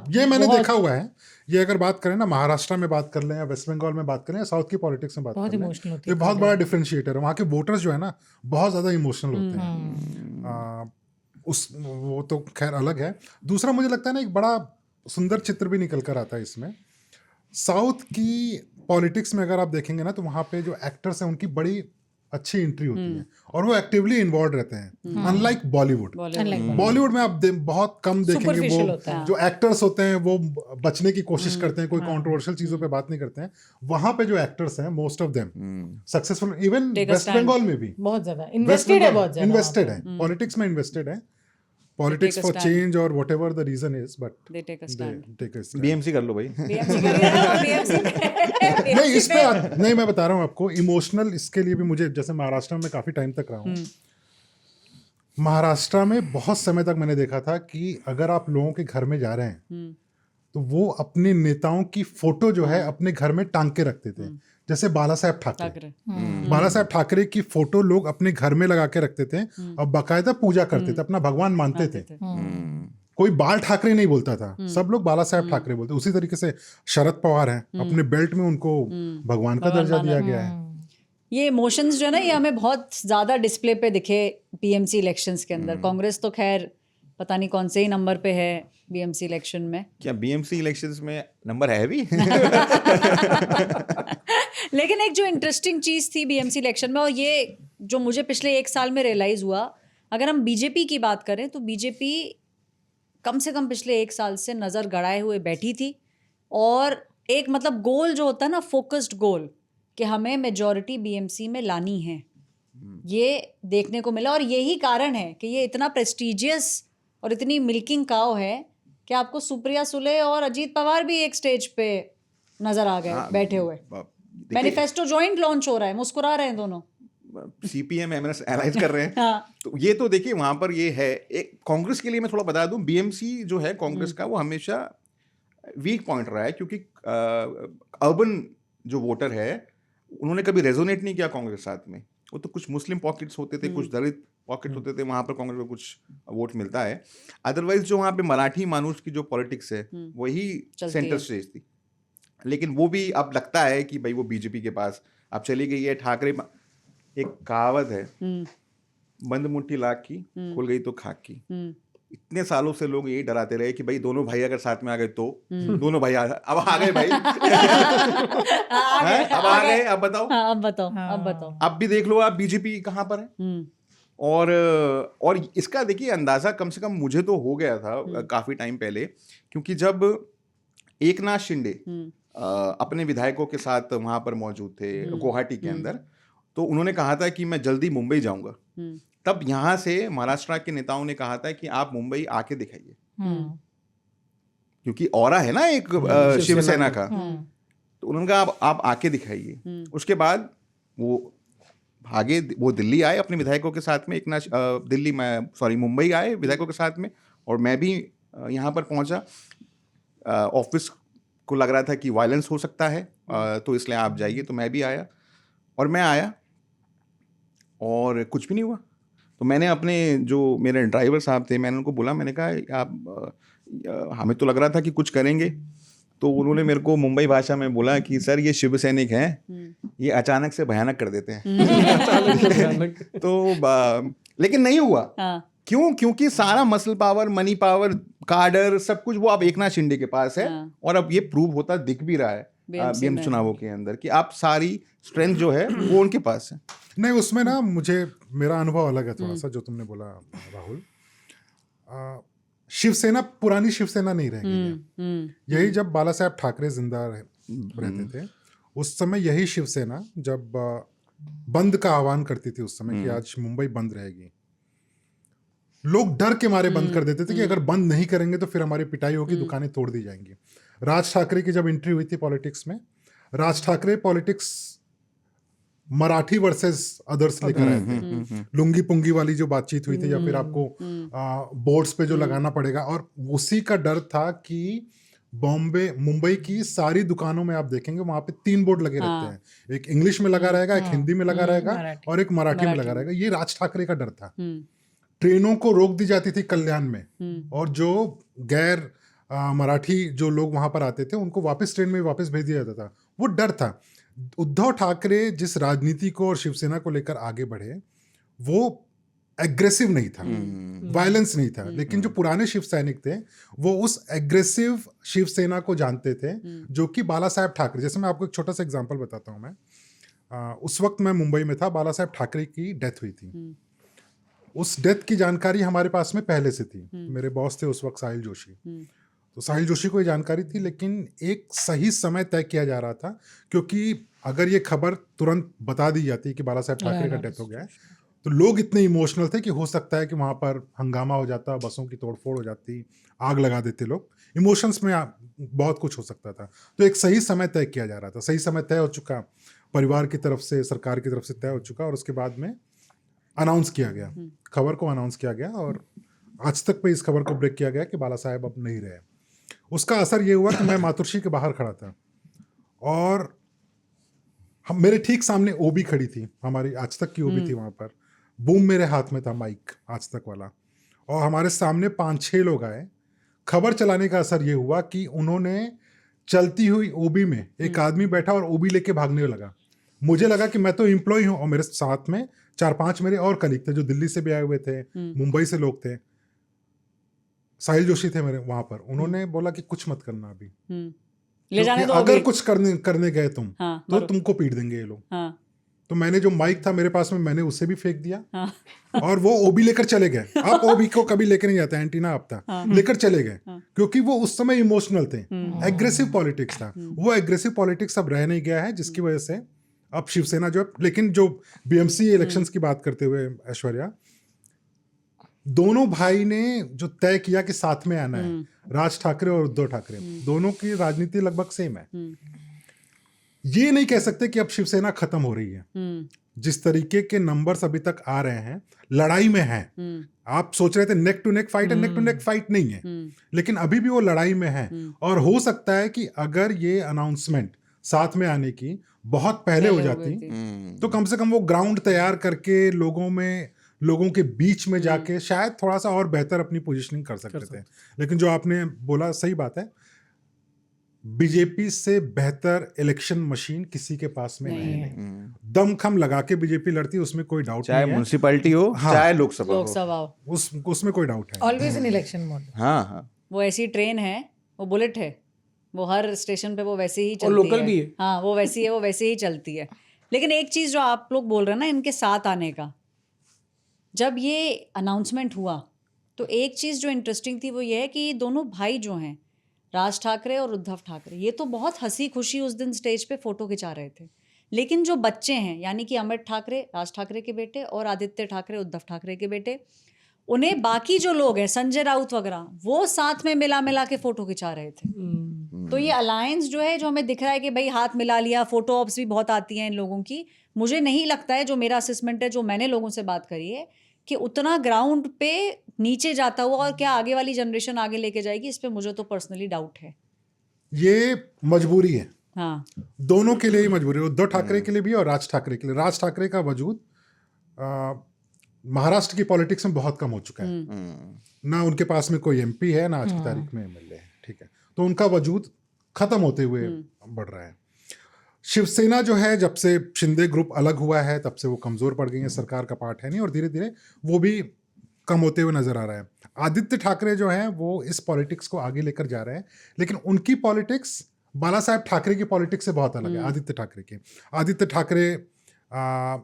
ये मैंने देखा हुआ है। ये अगर बात करें ना, महाराष्ट्र में बात कर लें या वेस्ट बंगाल में बात करें या साउथ की पॉलिटिक्स में बात कर लें, ये बहुत बड़ा डिफरेंशिएटर है। वहाँ के वोटर्स जो है ना बहुत ज़्यादा इमोशनल होते हैं। वो तो खैर अलग है। दूसरा मुझे लगता है ना, एक बड़ा सुंदर चित्र भी निकल कर आता है इसमें। साउथ की पॉलिटिक्स में अगर आप देखेंगे ना, तो वहाँ पे जो एक्टर्स हैं उनकी बड़ी अच्छी एंट्री होती है और वो एक्टिवली इन्वॉल्व रहते हैं, अनलाइक बॉलीवुड में आप बहुत कम देखेंगे वो जो एक्टर्स होते हैं वो बचने की कोशिश करते हैं, कोई कंट्रोवर्शियल चीजों पे बात नहीं करते हैं। वहां पे जो एक्टर्स हैं, most of them successful, even West Bengal में भी बहुत ज्यादा इन्वेस्टेड है, पॉलिटिक्स में इन्वेस्टेड है, पॉलिटिक्स फॉर चेंज और whatever the reason is, but they take a stand. BMC कर लो भाई। नहीं, इस पे नहीं, मैं बता रहा हूँ आपको, इमोशनल इसके लिए भी मुझे, जैसे महाराष्ट्र में काफी टाइम तक रहा हूँ, महाराष्ट्र में बहुत समय तक मैंने देखा था कि अगर आप लोगों के घर में जा रहे हैं तो वो अपने नेताओं की फोटो जो है अपने घर में टांग के रखते थे। जैसे बाला साहेब ठाकरे की फोटो लोग अपने घर में लगा के रखते थे और बाकायदा पूजा करते थे, अपना भगवान मानते थे। कोई बाल ठाकरे नहीं बोलता था, सब लोग बाला साहेब ठाकरे बोलते। उसी तरीके से शरद पवार हैं, अपने बेल्ट में उनको भगवान का दर्जा दिया गया है। ये इमोशंस जो है ना, ये हमें बहुत ज्यादा डिस्प्ले पे दिखे बीएमसी इलेक्शंस के अंदर। कांग्रेस तो खैर पता नहीं कौन से ही नंबर पे है बीएमसी इलेक्शन में। क्या बीएमसी इलेक्शंस में नंबर है भी? लेकिन एक जो इंटरेस्टिंग चीज़ थी बीएमसी इलेक्शन में, और ये जो मुझे पिछले 1 साल में रियलाइज़ हुआ, अगर हम बीजेपी की बात करें तो बीजेपी कम से कम पिछले 1 साल से नज़र गड़ाए हुए बैठी थी, और एक मतलब गोल जो होता है ना, फोकस्ड गोल, कि हमें मेजॉरिटी बीएमसी में लानी है, ये देखने को मिला। और यही कारण है कि ये इतना प्रेस्टिजियस और इतनी मिल्किंग काव है कि आपको सुप्रिया सुले और अजीत पवार भी एक स्टेज पे नजर आ गए बैठे हुए। मैनिफेस्टो जॉइंट लॉन्च हो रहा है, मुस्कुरा रहे हैं दोनों, सीपीएम एमएनएस एलाइज कर रहे हैं। तो ये तो देखिए वहां पर ये है। एक कांग्रेस के लिए मैं थोड़ा बता दूं, बीएमसी जो है कांग्रेस का, वो हमेशा वीक पॉइंट रहा है, क्योंकि अर्बन जो वोटर है उन्होंने कभी रेजोनेट नहीं किया कांग्रेस के साथ में। वो तो कुछ मुस्लिम पॉकेट्स होते थे, कुछ दलित पॉकेट होते थे, वहाँ पर कांग्रेस को कुछ वोट मिलता है। अदरवाइज जो वहाँ पे मराठी मानुष की जो पॉलिटिक्स है वही सेंटर स्टेज थी। लेकिन वो भी अब लगता है कि भाई वो बीजेपी के पास अब चली गई है। ठाकरे एक कहावत है, बंद मुट्ठी लाख की, खुल गई तो खाक की। इतने सालों से लोग यही डराते रहे कि भाई दोनों भाई अगर साथ में आ गए तो दोनों भाई अब आ गए भाई अब आ गए। अब बताओ, अब बताओ, अब बताओ। अब भी देख लो आप बीजेपी कहाँ पर है। और इसका देखिए अंदाजा कम से कम मुझे तो हो गया था काफी टाइम पहले, क्योंकि जब एकनाथ शिंदे अपने विधायकों के साथ वहां पर मौजूद थे गुवाहाटी के अंदर, तो उन्होंने कहा था कि मैं जल्दी मुंबई जाऊंगा। तब यहाँ से महाराष्ट्र के नेताओं ने कहा था कि आप मुंबई आके दिखाइए, क्योंकि ऑरा है ना एक शिवसेना का। तो उन्होंने कहा आप आके दिखाइए। उसके बाद वो भागे, वो दिल्ली आए अपने विधायकों के साथ में, मुंबई आए विधायकों के साथ में, और मैं भी यहाँ पर पहुँचा। ऑफिस को लग रहा था कि वायलेंस हो सकता है, तो इसलिए आप जाइए। तो मैं भी आया, और मैं आया और कुछ भी नहीं हुआ। तो मैंने अपने जो मेरे ड्राइवर साहब थे, मैंने उनको बोला, मैंने कहा आप हमें तो लग रहा था कि कुछ करेंगे। तो उन्होंने मेरे को मुंबई भाषा में बोला कि सर ये शिव सैनिक हैं, ये अचानक से भयानक कर देते हैं। तो लेकिन नहीं हुआ। क्यों? क्योंकि सारा मसल पावर, मनी पावर, कार्डर, सब कुछ वो अब एकनाथ शिंदे के पास है। और अब ये प्रूव होता दिख भी रहा है बीएम चुनावों के अंदर कि आप सारी स्ट्रेंथ जो है वो उनके पास है। नहीं, उसमें ना मेरा अनुभव अलग है थोड़ा सा, जो तुमने बोला राहुल। शिवसेना पुरानी शिवसेना नहीं रह गई है। यही जब बाला साहेब ठाकरे जिंदा रहते थे, उस समय यही शिवसेना जब बंद का आह्वान करती थी उस समय कि आज मुंबई बंद रहेगी, लोग डर के मारे बंद कर देते थे कि अगर बंद नहीं करेंगे तो फिर हमारी पिटाई होगी, दुकानें तोड़ दी जाएंगी। राज ठाकरे की जब एंट्री हुई थी पॉलिटिक्स में, Raj Thackeray politics Marathi versus others लेकर आए थे। लुंगी पुंगी वाली जो बातचीत हुई थी, या फिर आपको बोर्ड्स पे जो लगाना पड़ेगा, और उसी का डर था कि मुंबई की सारी दुकानों में आप देखेंगे वहां पे 3 बोर्ड लगे रहते हैं, एक इंग्लिश में लगा रहेगा, एक हिंदी में लगा रहेगा, और एक मराठी में लगा रहेगा। ये राज ठाकरे का डर था। ट्रेनों को रोक दी जाती थी कल्याण में, और जो गैर मराठी जो लोग वहां पर आते थे उनको वापस ट्रेन में वापस भेज दिया जाता था। वो डर था। उद्धव ठाकरे जिस राजनीति को और शिवसेना को लेकर आगे बढ़े, वो एग्रेसिव नहीं था, वायलेंस नहीं था। लेकिन जो पुराने शिव सैनिक थे वो उस एग्रेसिव शिवसेना को जानते थे, जो कि बाला साहेब ठाकरे, जैसे मैं आपको एक छोटा सा एग्जांपल बताता हूँ। मैं उस वक्त मैं मुंबई में था, बाला साहेब ठाकरे की डेथ हुई थी। उस डेथ की जानकारी हमारे पास में पहले से थी। मेरे बॉस थे उस वक्त साहिल जोशी, तो साहिल जोशी को ये जानकारी थी, लेकिन एक सही समय तय किया जा रहा था, क्योंकि अगर ये खबर तुरंत बता दी जाती कि बाला साहेब ठाकरे का डेथ हो गया है, तो लोग इतने इमोशनल थे कि हो सकता है कि वहाँ पर हंगामा हो जाता, बसों की तोड़फोड़ हो जाती, आग लगा देते लोग। इमोशंस में बहुत कुछ हो सकता था। तो एक सही समय तय किया जा रहा था। सही समय तय हो चुका, परिवार की तरफ से, सरकार की तरफ से तय हो चुका, और उसके बाद में अनाउंस किया गया, खबर को अनाउंस किया गया, और आज तक पे इस खबर को ब्रेक किया गया कि बाला साहेब अब नहीं रहे। उसका असर ये हुआ कि मैं मातुश्री के बाहर खड़ा था, और मेरे ठीक सामने ओबी खड़ी थी, हमारी आज तक की ओबी थी वहाँ पर। बूम मेरे हाथ में था, माइक आज तक वाला, और हमारे सामने 5-6 लोग आए। खबर चलाने का असर ये हुआ कि उन्होंने चलती हुई ओबी में एक आदमी बैठा और ओबी लेके भागने लगा। मुझे लगा कि मैं तो एम्प्लॉय हूँ, और मेरे साथ में 4-5 मेरे और कलीग थे जो दिल्ली से भी आए हुए थे, मुंबई से लोग थे। साहिल जोशी थे मेरे वहां पर। उन्होंने बोला कि कुछ मत करना अभी, ले जाने दो, अगर कुछ करने गए तुम, हाँ, तो तुमको पीट देंगे ये लोग। हाँ। तो मैंने जो माइक था मेरे पास में, मैंने उसे भी फेंक दिया, और वो ओबी लेकर चले गए। आप ओबी को कभी लेकर नहीं जाते, एंटीना आप था, लेकर चले गए, क्योंकि वो उस समय इमोशनल थे। एग्रेसिव पॉलिटिक्स था वो। एग्रेसिव पॉलिटिक्स अब रह नहीं गया है, जिसकी वजह से अब शिवसेना जो, लेकिन जो बीएमसी इलेक्शंस की बात करते हुए ऐश्वर्या, दोनों भाई ने जो तय किया कि साथ में आना है, राज ठाकरे और उद्धव ठाकरे, दोनों की राजनीति लगभग सेम है। ये नहीं कह सकते कि अब शिवसेना खत्म हो रही है। जिस तरीके के नंबर्स अभी तक आ रहे हैं, लड़ाई में है। आप सोच रहे थे नेक टू नेक फाइट है, नेक टू नेक फाइट नहीं है, लेकिन अभी भी वो लड़ाई में है। और हो सकता है कि अगर ये अनाउंसमेंट साथ में आने की बहुत पहले हो जाती, तो कम से कम वो ग्राउंड तैयार करके लोगों के बीच में जाके शायद थोड़ा सा और बेहतर अपनी पोजीशनिंग कर सकते थे। लेकिन जो आपने बोला सही बात है, बीजेपी से बेहतर इलेक्शन मशीन किसी के पास में नहीं है। दमखम लगा के बीजेपी लड़ती है, उसमें कोई डाउट चाहे नहीं है। म्युनिसिपैलिटी हो हाँ। चाहे लोकसभा हो। लोकसभा हो। उसमें कोई डाउट है। Always in election mode. हाँ हाँ वो ऐसी ट्रेन है, वो बुलेट है, वो हर स्टेशन पे वो वैसे ही चलती और लोकल है। भी है। हाँ, वो वैसी है, वो वैसे ही चलती है। लेकिन एक चीज़ जो आप लोग बोल रहे हैं ना इनके साथ आने का, जब ये अनाउंसमेंट हुआ तो एक चीज़ जो इंटरेस्टिंग थी वो ये है कि दोनों भाई जो हैं, राज ठाकरे और उद्धव ठाकरे, ये तो बहुत हंसी खुशी उस दिन स्टेज पे फोटो खिंचा रहे थे। लेकिन जो बच्चे हैं, यानी कि अमित ठाकरे, राज ठाकरे के बेटे, और आदित्य ठाकरे, उद्धव ठाकरे के बेटे, उन्हें बाकी जो लोग हैं, संजय राउत वगैरह, वो साथ में मिला मिला के फोटो खिंचा रहे थे। तो ये अलायंस जो है, जो हमें दिख रहा है कि भाई हाथ मिला लिया, फोटो ऑप्स भी बहुत आती हैं इन लोगों की, मुझे नहीं लगता है, जो मेरा असेसमेंट है, जो मैंने लोगों से बात करी है, कि उतना ग्राउंड पे नीचे जाता हुआ और क्या आगे वाली जनरेशन आगे लेके जाएगी, इस पे मुझे तो पर्सनली डाउट है। ये मजबूरी है, हाँ, दोनों के लिए ही मजबूरी है, उद्धव ठाकरे के लिए भी और राज ठाकरे के लिए। राज ठाकरे का वजूद महाराष्ट्र की पॉलिटिक्स में बहुत कम हो चुका है। ना उनके पास में कोई एमपी है, ना आज की तारीख में एमएलए है, ठीक है। तो उनका वजूद खत्म होते हुए बढ़ रहा है। शिवसेना जो है, जब से शिंदे ग्रुप अलग हुआ है तब से वो कमजोर पड़ गई है, सरकार का पार्ट है नहीं, और धीरे धीरे वो भी कम होते हुए नजर आ रहा है। आदित्य ठाकरे जो हैं वो इस पॉलिटिक्स को आगे लेकर जा रहे हैं, लेकिन उनकी पॉलिटिक्स बाला साहेब ठाकरे की पॉलिटिक्स से बहुत अलग है। आदित्य ठाकरे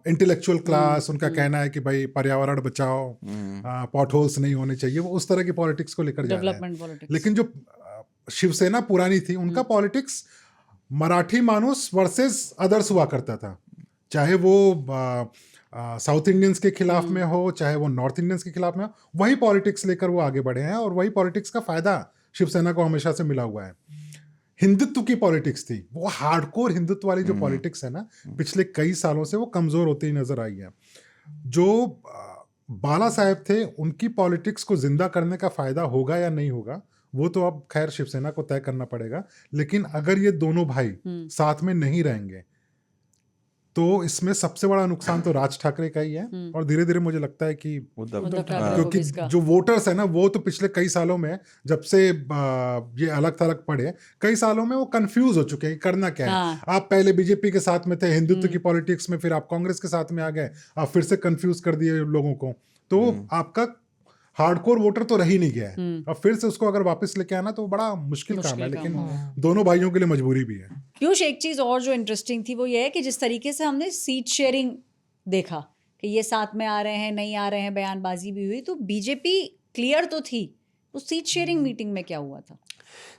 इंटेलेक्चुअल क्लास, उनका कहना है कि भाई पर्यावरण बचाओ, पॉट होल्स नहीं होने चाहिए, वो उस तरह की पॉलिटिक्स को लेकर जा रहे डेवलपमेंट हैं। पॉलिटिक्स। लेकिन जो शिवसेना पुरानी थी, उनका पॉलिटिक्स मराठी मानुस वर्सेस अदर्स हुआ करता था, चाहे वो साउथ इंडियंस के खिलाफ में हो, चाहे वो नॉर्थ इंडियंस के खिलाफ में हो, वही पॉलिटिक्स लेकर वो आगे बढ़े हैं, और वही पॉलिटिक्स का फायदा शिवसेना को हमेशा से मिला हुआ है। हिंदुत्व की पॉलिटिक्स थी, वो हार्डकोर हिंदुत्व वाली जो पॉलिटिक्स है ना, पिछले कई सालों से वो कमजोर होती ही नजर आई है। जो बाला साहेब थे, उनकी पॉलिटिक्स को जिंदा करने का फायदा होगा या नहीं होगा, वो तो अब खैर शिवसेना को तय करना पड़ेगा। लेकिन अगर ये दोनों भाई साथ में नहीं रहेंगे तो इसमें सबसे बड़ा नुकसान तो राज ठाकरे का ही है, और धीरे धीरे मुझे लगता है कि उद्धव ठाकरे को भी क्योंकि इसका। जो वोटर्स है ना, वो तो पिछले कई सालों में, जब से ये अलग थलग पड़े, कई सालों में वो कंफ्यूज हो चुके हैं कि करना क्या है। हाँ। आप पहले बीजेपी के साथ में थे, हिंदुत्व की पॉलिटिक्स में, फिर आप कांग्रेस के साथ में आ गए, आप फिर से कंफ्यूज कर दिए लोगों को, तो आपका हार्डकोर वोटर तो रह ही नहीं गया है। अब फिर से उसको अगर वापस लेके आना तो बड़ा मुश्किल काम है, लेकिन दोनों भाइयों के लिए मजबूरी भी है। पीयूष, एक चीज़ और जो इंटरेस्टिंग थी वो ये है कि जिस तरीके से हमने सीट शेयरिंग देखा कि ये साथ में आ रहे हैं, नहीं आ रहे हैं, बयानबाजी भी हुई, तो बीजेपी क्लियर तो थी। तो सीट शेयरिंग मीटिंग में क्या हुआ था?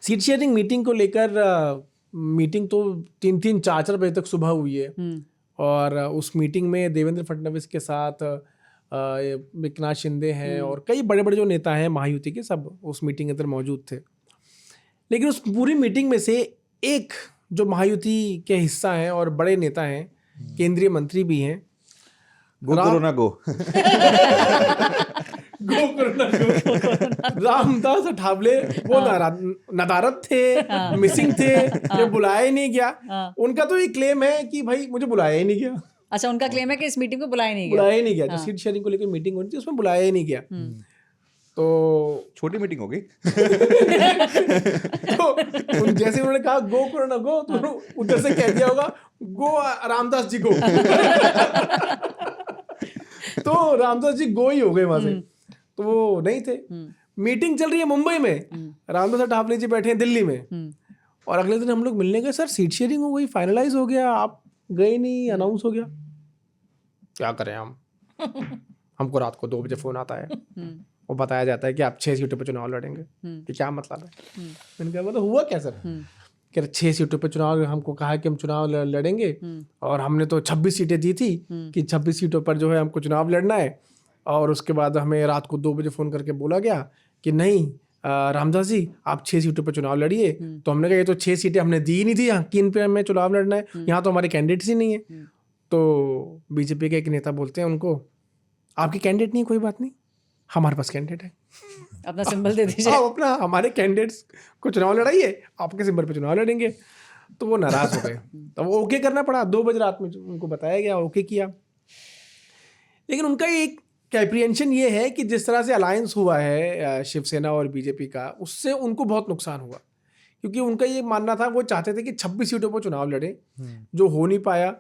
सीट शेयरिंग मीटिंग को लेकर मीटिंग तो 3-3, 4-4 बजे तक सुबह हुई है, और उस मीटिंग में देवेंद्र फडणवीस के साथ एकनाथ शिंदे हैं और कई बड़े बड़े जो नेता हैं महायुति के, सब उस मीटिंग के अंदर मौजूद थे। लेकिन उस पूरी मीटिंग में से एक जो महायुति के हिस्सा हैं और बड़े नेता हैं, केंद्रीय मंत्री भी हैं, गो कोरोना गो गो कोरोना गो, रामदास अठावले, वो नदारत थे, मिसिंग थे, जो बुलाया ही नहीं गया। उनका तो ये क्लेम है कि भाई मुझे बुलाया ही नहीं गया। अच्छा, उनका क्लेम है कि इस मीटिंग को बुलाया नहीं गया। बुलाया ही नहीं गया, जो सीट शेयरिंग को लेकर मीटिंग होनी थी उसमें बुलाया ही नहीं गया। तो छोटी मीटिंग हो गई। तो जैसे उन्होंने कहा गो कोरोना गो, तो उधर से कह दिया होगा गो रामदास जी गो। तो रामदास जी गो ही हो गए वहां से, तो वो नहीं थे। मीटिंग चल रही है मुंबई में, रामदास अठावले जी बैठे हैं दिल्ली में, और अगले दिन हम लोग मिलने गए, सर सीट शेयरिंग हो गई, फाइनलाइज हो गया, आप गए नहीं, अनाउंस हो गया। क्या करें हम हमको रात को 2 बजे फोन आता है, वो बताया जाता है कि आप 6 सीटों पर चुनाव लड़ेंगे। कि क्या मतलब है? मैंने कहा मतलब हुआ क्या सर? कि 6 सीटों पर चुनाव, हमको कहा कि हम चुनाव लड़ेंगे, और हमने तो 26 सीटें दी थी कि 26 सीटों पर जो है हमको चुनाव लड़ना है, और उसके बाद हमें रात को 2 बजे फ़ोन करके बोला गया कि नहीं रामदास जी आप 6 सीटों पर चुनाव लड़िए। तो हमने कहा ये तो 6 सीटें हमने दी ही नहीं थी, यहाँ किन पे हमें चुनाव लड़ना है, यहाँ तो हमारे कैंडिडेट्स ही नहीं है। तो बीजेपी के एक नेता बोलते हैं उनको, आपके कैंडिडेट नहीं, कोई बात नहीं, हमारे पास कैंडिडेट है, अपना सिंबल दे दीजिए, आप अपना हमारे कैंडिडेट्स को चुनाव लड़ाइए, आपके सिंबल पे चुनाव लड़ेंगे। तो वो नाराज हो गए, तो वो ओके करना पड़ा। 2 बजे रात में उनको बताया गया, ओके किया। लेकिन उनका एक एप्रीहेंशन ये है कि जिस तरह से अलायंस हुआ है शिवसेना और बीजेपी का, उससे उनको बहुत नुकसान हुआ, क्योंकि उनका ये मानना था, वो चाहते थे कि 26 सीटों पर चुनाव लड़े, जो हो नहीं पाया।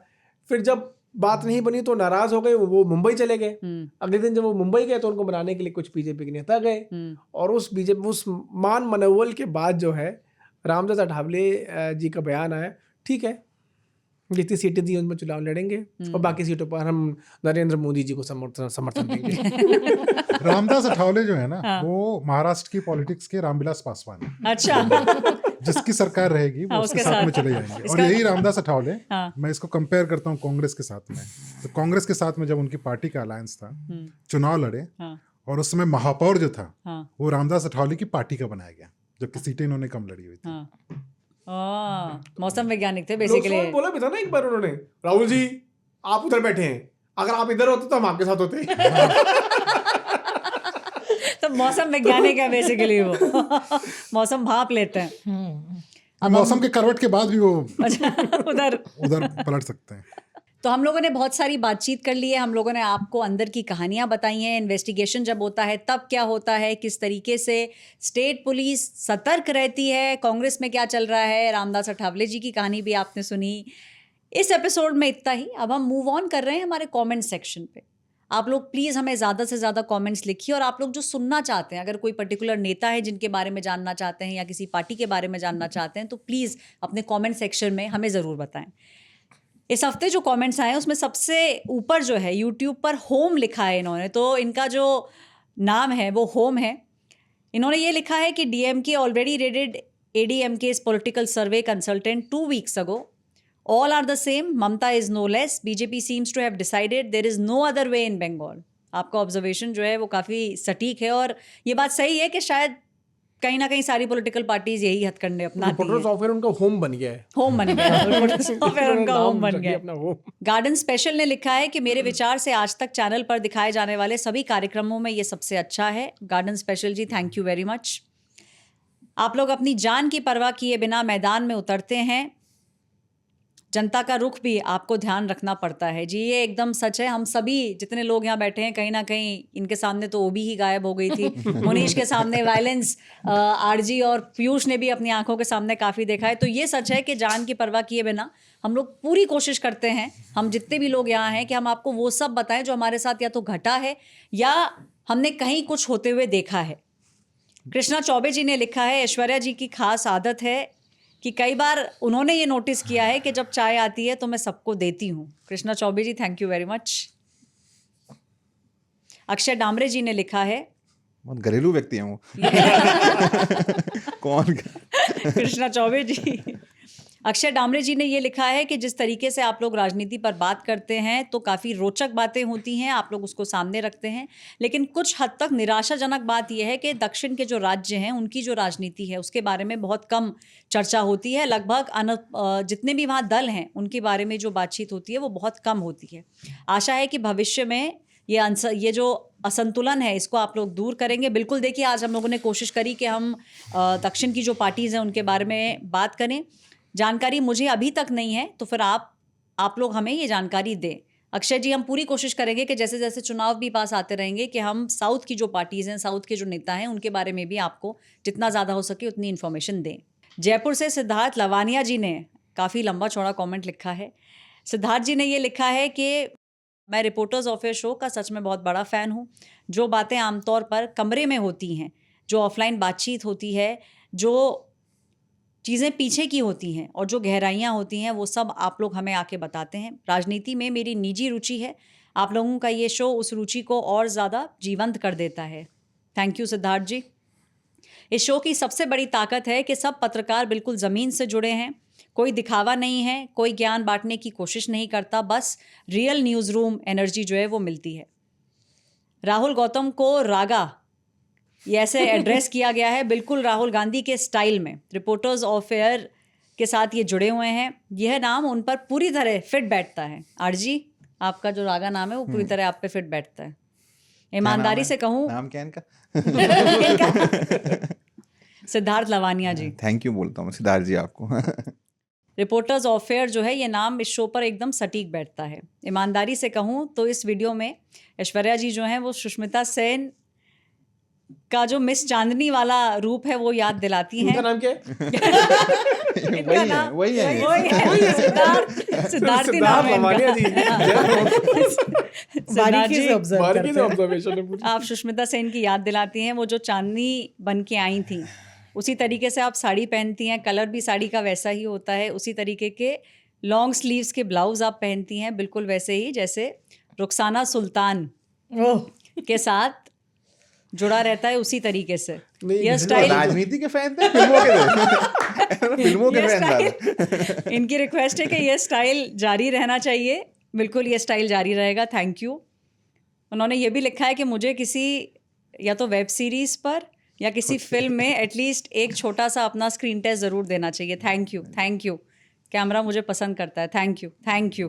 फिर जब बात नहीं बनी तो नाराज हो गए, वो मुंबई चले गए। अगले दिन जब वो मुंबई गए तो उनको मनाने के लिए कुछ बीजेपी के नेता गए, और उस मान मनोबल के बाद जो है रामदास अठावले जी का बयान आया, ठीक है जितनी सीटें दी उनमें चुनाव लड़ेंगे और बाकी सीटों पर हम नरेंद्र मोदी जी को समर्थन देंगे। रामदास अठावले जो है ना, वो महाराष्ट्र की पॉलिटिक्स के रामविलास पासवान है। अच्छा। जिसकी सरकार रहेगी वो उसके साथ में चले जाएंगे। और यही रामदास अठावले, मैं इसको कंपेयर करता हूँ कांग्रेस के साथ में। तो कांग्रेस के साथ में जब उनकी पार्टी का अलायंस था, चुनाव लड़े, और उस समय महापौर जो था वो रामदास अठावले की पार्टी का बनाया गया, जबकि सीटें इन्होंने कम लड़ी हुई थी। मौसम वैज्ञानिक थे बेसिकली। बोला भी था ना एक बार उन्होंने, राहुल जी आप उधर बैठे हैं, अगर आप इधर होते तो हम आपके साथ होते। तो मौसम वैज्ञानिक है बेसिकली वो। मौसम भाप लेते हैं। अब मौसम के करवट के बाद भी वो उधर पलट सकते हैं। तो हम लोगों ने बहुत सारी बातचीत कर ली है, हम लोगों ने आपको अंदर की कहानियां बताई हैं। इन्वेस्टिगेशन जब होता है तब क्या होता है, किस तरीके से स्टेट पुलिस सतर्क रहती है, कांग्रेस में क्या चल रहा है, रामदास अठावले जी की कहानी भी आपने सुनी। इस एपिसोड में इतना ही। अब हम मूव ऑन कर रहे हैं हमारे कमेंट सेक्शन पे। आप लोग प्लीज़ हमें ज़्यादा से ज़्यादा कमेंट्स लिखिए, और आप लोग जो सुनना चाहते हैं, अगर कोई पर्टिकुलर नेता है जिनके बारे में जानना चाहते हैं या किसी पार्टी के बारे में जानना चाहते हैं, तो प्लीज़ अपने कमेंट सेक्शन में हमें ज़रूर बताएं। इस हफ्ते जो कमेंट्स आए उसमें सबसे ऊपर जो है यूट्यूब पर होम लिखा है इन्होंने, तो इनका जो नाम है वो होम है। इन्होंने ये लिखा है कि DMK already raided ADMK's political survey consultant 2 weeks ago. All are the same. Mamta is no less. BJP seems to have decided there is no other way in Bengal. आपका ऑब्जर्वेशन जो है वो काफ़ी सटीक है, और ये बात सही है कि शायद कहीं ना कहीं सारी पॉलिटिकल पार्टीज यही हथकंडे अपनाती हैं। रिपोर्टर्स ऑफ फेयर उनका होम बन गया है। होम बन गया। रिपोर्टर्स ऑफ फेयर उनका होम बन गया। गार्डन स्पेशल ने लिखा है कि मेरे विचार से आज तक चैनल पर दिखाए जाने वाले सभी कार्यक्रमों में ये सबसे अच्छा है। Garden special ji, thank you very much. आप लोग अपनी जान की परवाह किए बिना मैदान में उतरते हैं, जनता का रुख भी आपको ध्यान रखना पड़ता है। जी ये एकदम सच है। हम सभी जितने लोग यहाँ बैठे हैं, कहीं ना कहीं इनके सामने तो ओबी ही गायब हो गई थी। मुनीश के सामने वायलेंस, आरजी और पीयूष ने भी अपनी आंखों के सामने काफ़ी देखा है। तो ये सच है कि जान की परवाह किए बिना हम लोग पूरी कोशिश करते हैं, हम जितने भी लोग यहाँ हैं, कि हम आपको वो सब बताएं जो हमारे साथ या तो घटा है या हमने कहीं कुछ होते हुए देखा है। कृष्णा चौबे जी ने लिखा है, ऐश्वर्या जी की खास आदत है कि कई बार उन्होंने ये नोटिस किया है कि जब चाय आती है तो मैं सबको देती हूँ। Krishna Choubey ji, thank you very much. Akshay Damre ji ने लिखा है, बहुत घरेलू व्यक्ति हैं वो। कौन? कृष्णा चौबे जी। अक्षय डामरे जी ने ये लिखा है कि जिस तरीके से आप लोग राजनीति पर बात करते हैं तो काफ़ी रोचक बातें होती हैं, आप लोग उसको सामने रखते हैं, लेकिन कुछ हद तक निराशाजनक बात यह है कि दक्षिण के जो राज्य हैं उनकी जो राजनीति है उसके बारे में बहुत कम चर्चा होती है। लगभग जितने भी वहाँ दल हैं उनके बारे में जो बातचीत होती है वो बहुत कम होती है। आशा है कि भविष्य में ये जो असंतुलन है इसको आप लोग दूर करेंगे। बिल्कुल, देखिए आज हम लोगों ने कोशिश करी कि हम दक्षिण की जो पार्टीज़ हैं उनके बारे में बात करें। जानकारी मुझे अभी तक नहीं है, तो फिर आप लोग हमें ये जानकारी दें। अक्षय जी, हम पूरी कोशिश करेंगे कि जैसे जैसे चुनाव भी पास आते रहेंगे कि हम साउथ की जो पार्टीज़ हैं, साउथ के जो नेता हैं, उनके बारे में भी आपको जितना ज़्यादा हो सके उतनी इन्फॉर्मेशन दें। जयपुर से सिद्धार्थ लवानिया जी ने काफ़ी लंबा चौड़ा कमेंट लिखा है। सिद्धार्थ जी ने ये लिखा है कि मैं रिपोर्टर्स ऑफ फेयर शो का सच में बहुत बड़ा फ़ैन हूँ। जो बातें आमतौर पर कमरे में होती हैं, जो ऑफलाइन बातचीत होती है, जो चीज़ें पीछे की होती हैं और जो गहराइयाँ होती हैं, वो सब आप लोग हमें आके बताते हैं। राजनीति में मेरी निजी रुचि है, आप लोगों का ये शो उस रुचि को और ज़्यादा जीवंत कर देता है। थैंक यू सिद्धार्थ जी। इस शो की सबसे बड़ी ताकत है कि सब पत्रकार बिल्कुल ज़मीन से जुड़े हैं, कोई दिखावा नहीं है, कोई ज्ञान बांटने की कोशिश नहीं करता, बस रियल न्यूज़ रूम एनर्जी जो है वो मिलती है। राहुल गौतम को रागा ये ऐसे एड्रेस किया गया है, बिल्कुल राहुल गांधी के स्टाइल में। रिपोर्टर्स ऑफ फेयर के साथ ये जुड़े हुए हैं, यह नाम उन पर पूरी तरह फिट बैठता है। आरजी, आपका जो रागा नाम है वो पूरी तरह आप पे फिट बैठता है। ईमानदारी से कहूँ, नाम क्या है इनका? सिद्धार्थ लवानिया जी। थैंक यू बोलता हूँ सिद्धार्थ जी आपको। रिपोर्टर्स ऑफ फेयर जो है ये नाम इस शो पर एकदम सटीक बैठता है। ईमानदारी से कहूँ तो इस वीडियो में ऐश्वर्या जी जो हैं वो सुष्मिता सेन का जो मिस चांदनी वाला रूप है वो याद दिलाती हैं। इनका नाम क्या है? वही है सिद्धार्थ ही नाम है लवानिया जी। बारीकी से observe बारीकी करते से हैं। ऑब्जर्वेशन है पूरी। आप सुष्मिता सेन की याद दिलाती हैं, वो जो चांदनी बन के आई थी उसी तरीके से आप साड़ी पहनती हैं, कलर भी साड़ी का वैसा ही होता है, उसी तरीके के लॉन्ग स्लीव्स के ब्लाउज आप पहनती हैं, बिल्कुल वैसे ही जैसे रुखसाना सुल्तान ओह, के साथ जुड़ा रहता है, उसी तरीके से नहीं, यह नहीं, स्टाइल राजनीति के फैन थे, फिल्मों के थे। फिल्मों के ये फैन स्टाइल थे। इनकी रिक्वेस्ट है कि ये स्टाइल जारी रहना चाहिए। बिल्कुल ये स्टाइल जारी रहेगा, थैंक यू। उन्होंने ये भी लिखा है कि मुझे किसी या तो वेब सीरीज पर या किसी फिल्म में एटलीस्ट एक छोटा सा अपना स्क्रीन टेस्ट ज़रूर देना चाहिए। Thank you, thank you. Camera मुझे पसंद करता है, थैंक यू, थैंक यू।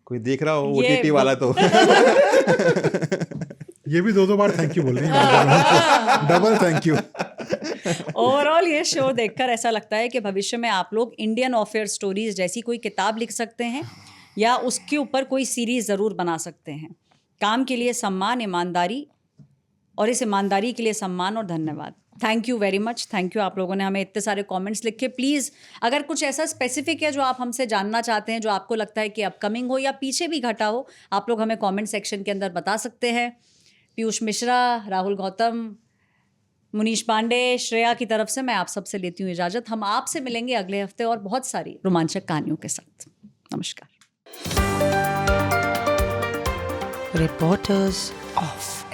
कोई देख रहा हो ये OTT वाला तो ये भी 2 बार थैंक यू बोल रही है, डबल थैंक यू। ओवरऑल ये शो देखकर ऐसा लगता है कि भविष्य में आप लोग इंडियन अफेयर स्टोरीज जैसी कोई किताब लिख सकते हैं या उसके ऊपर कोई सीरीज ज़रूर बना सकते हैं। काम के लिए सम्मान, ईमानदारी, और इस ईमानदारी के लिए सम्मान और धन्यवाद। Thank you very much, thank you. आप लोगों ने हमें इतने सारे कमेंट्स लिखे। प्लीज़ अगर कुछ ऐसा स्पेसिफिक है जो आप हमसे जानना चाहते हैं, जो आपको लगता है कि अपकमिंग हो या पीछे भी घटा हो, आप लोग हमें कमेंट सेक्शन के अंदर बता सकते हैं। पीयूष मिश्रा, राहुल गौतम, मुनीश पांडे, श्रेया की तरफ से मैं आप सबसे लेती हूँ इजाज़त। हम आपसे मिलेंगे अगले हफ्ते और बहुत सारी रोमांचक कहानियों के साथ। नमस्कार। Reporters off.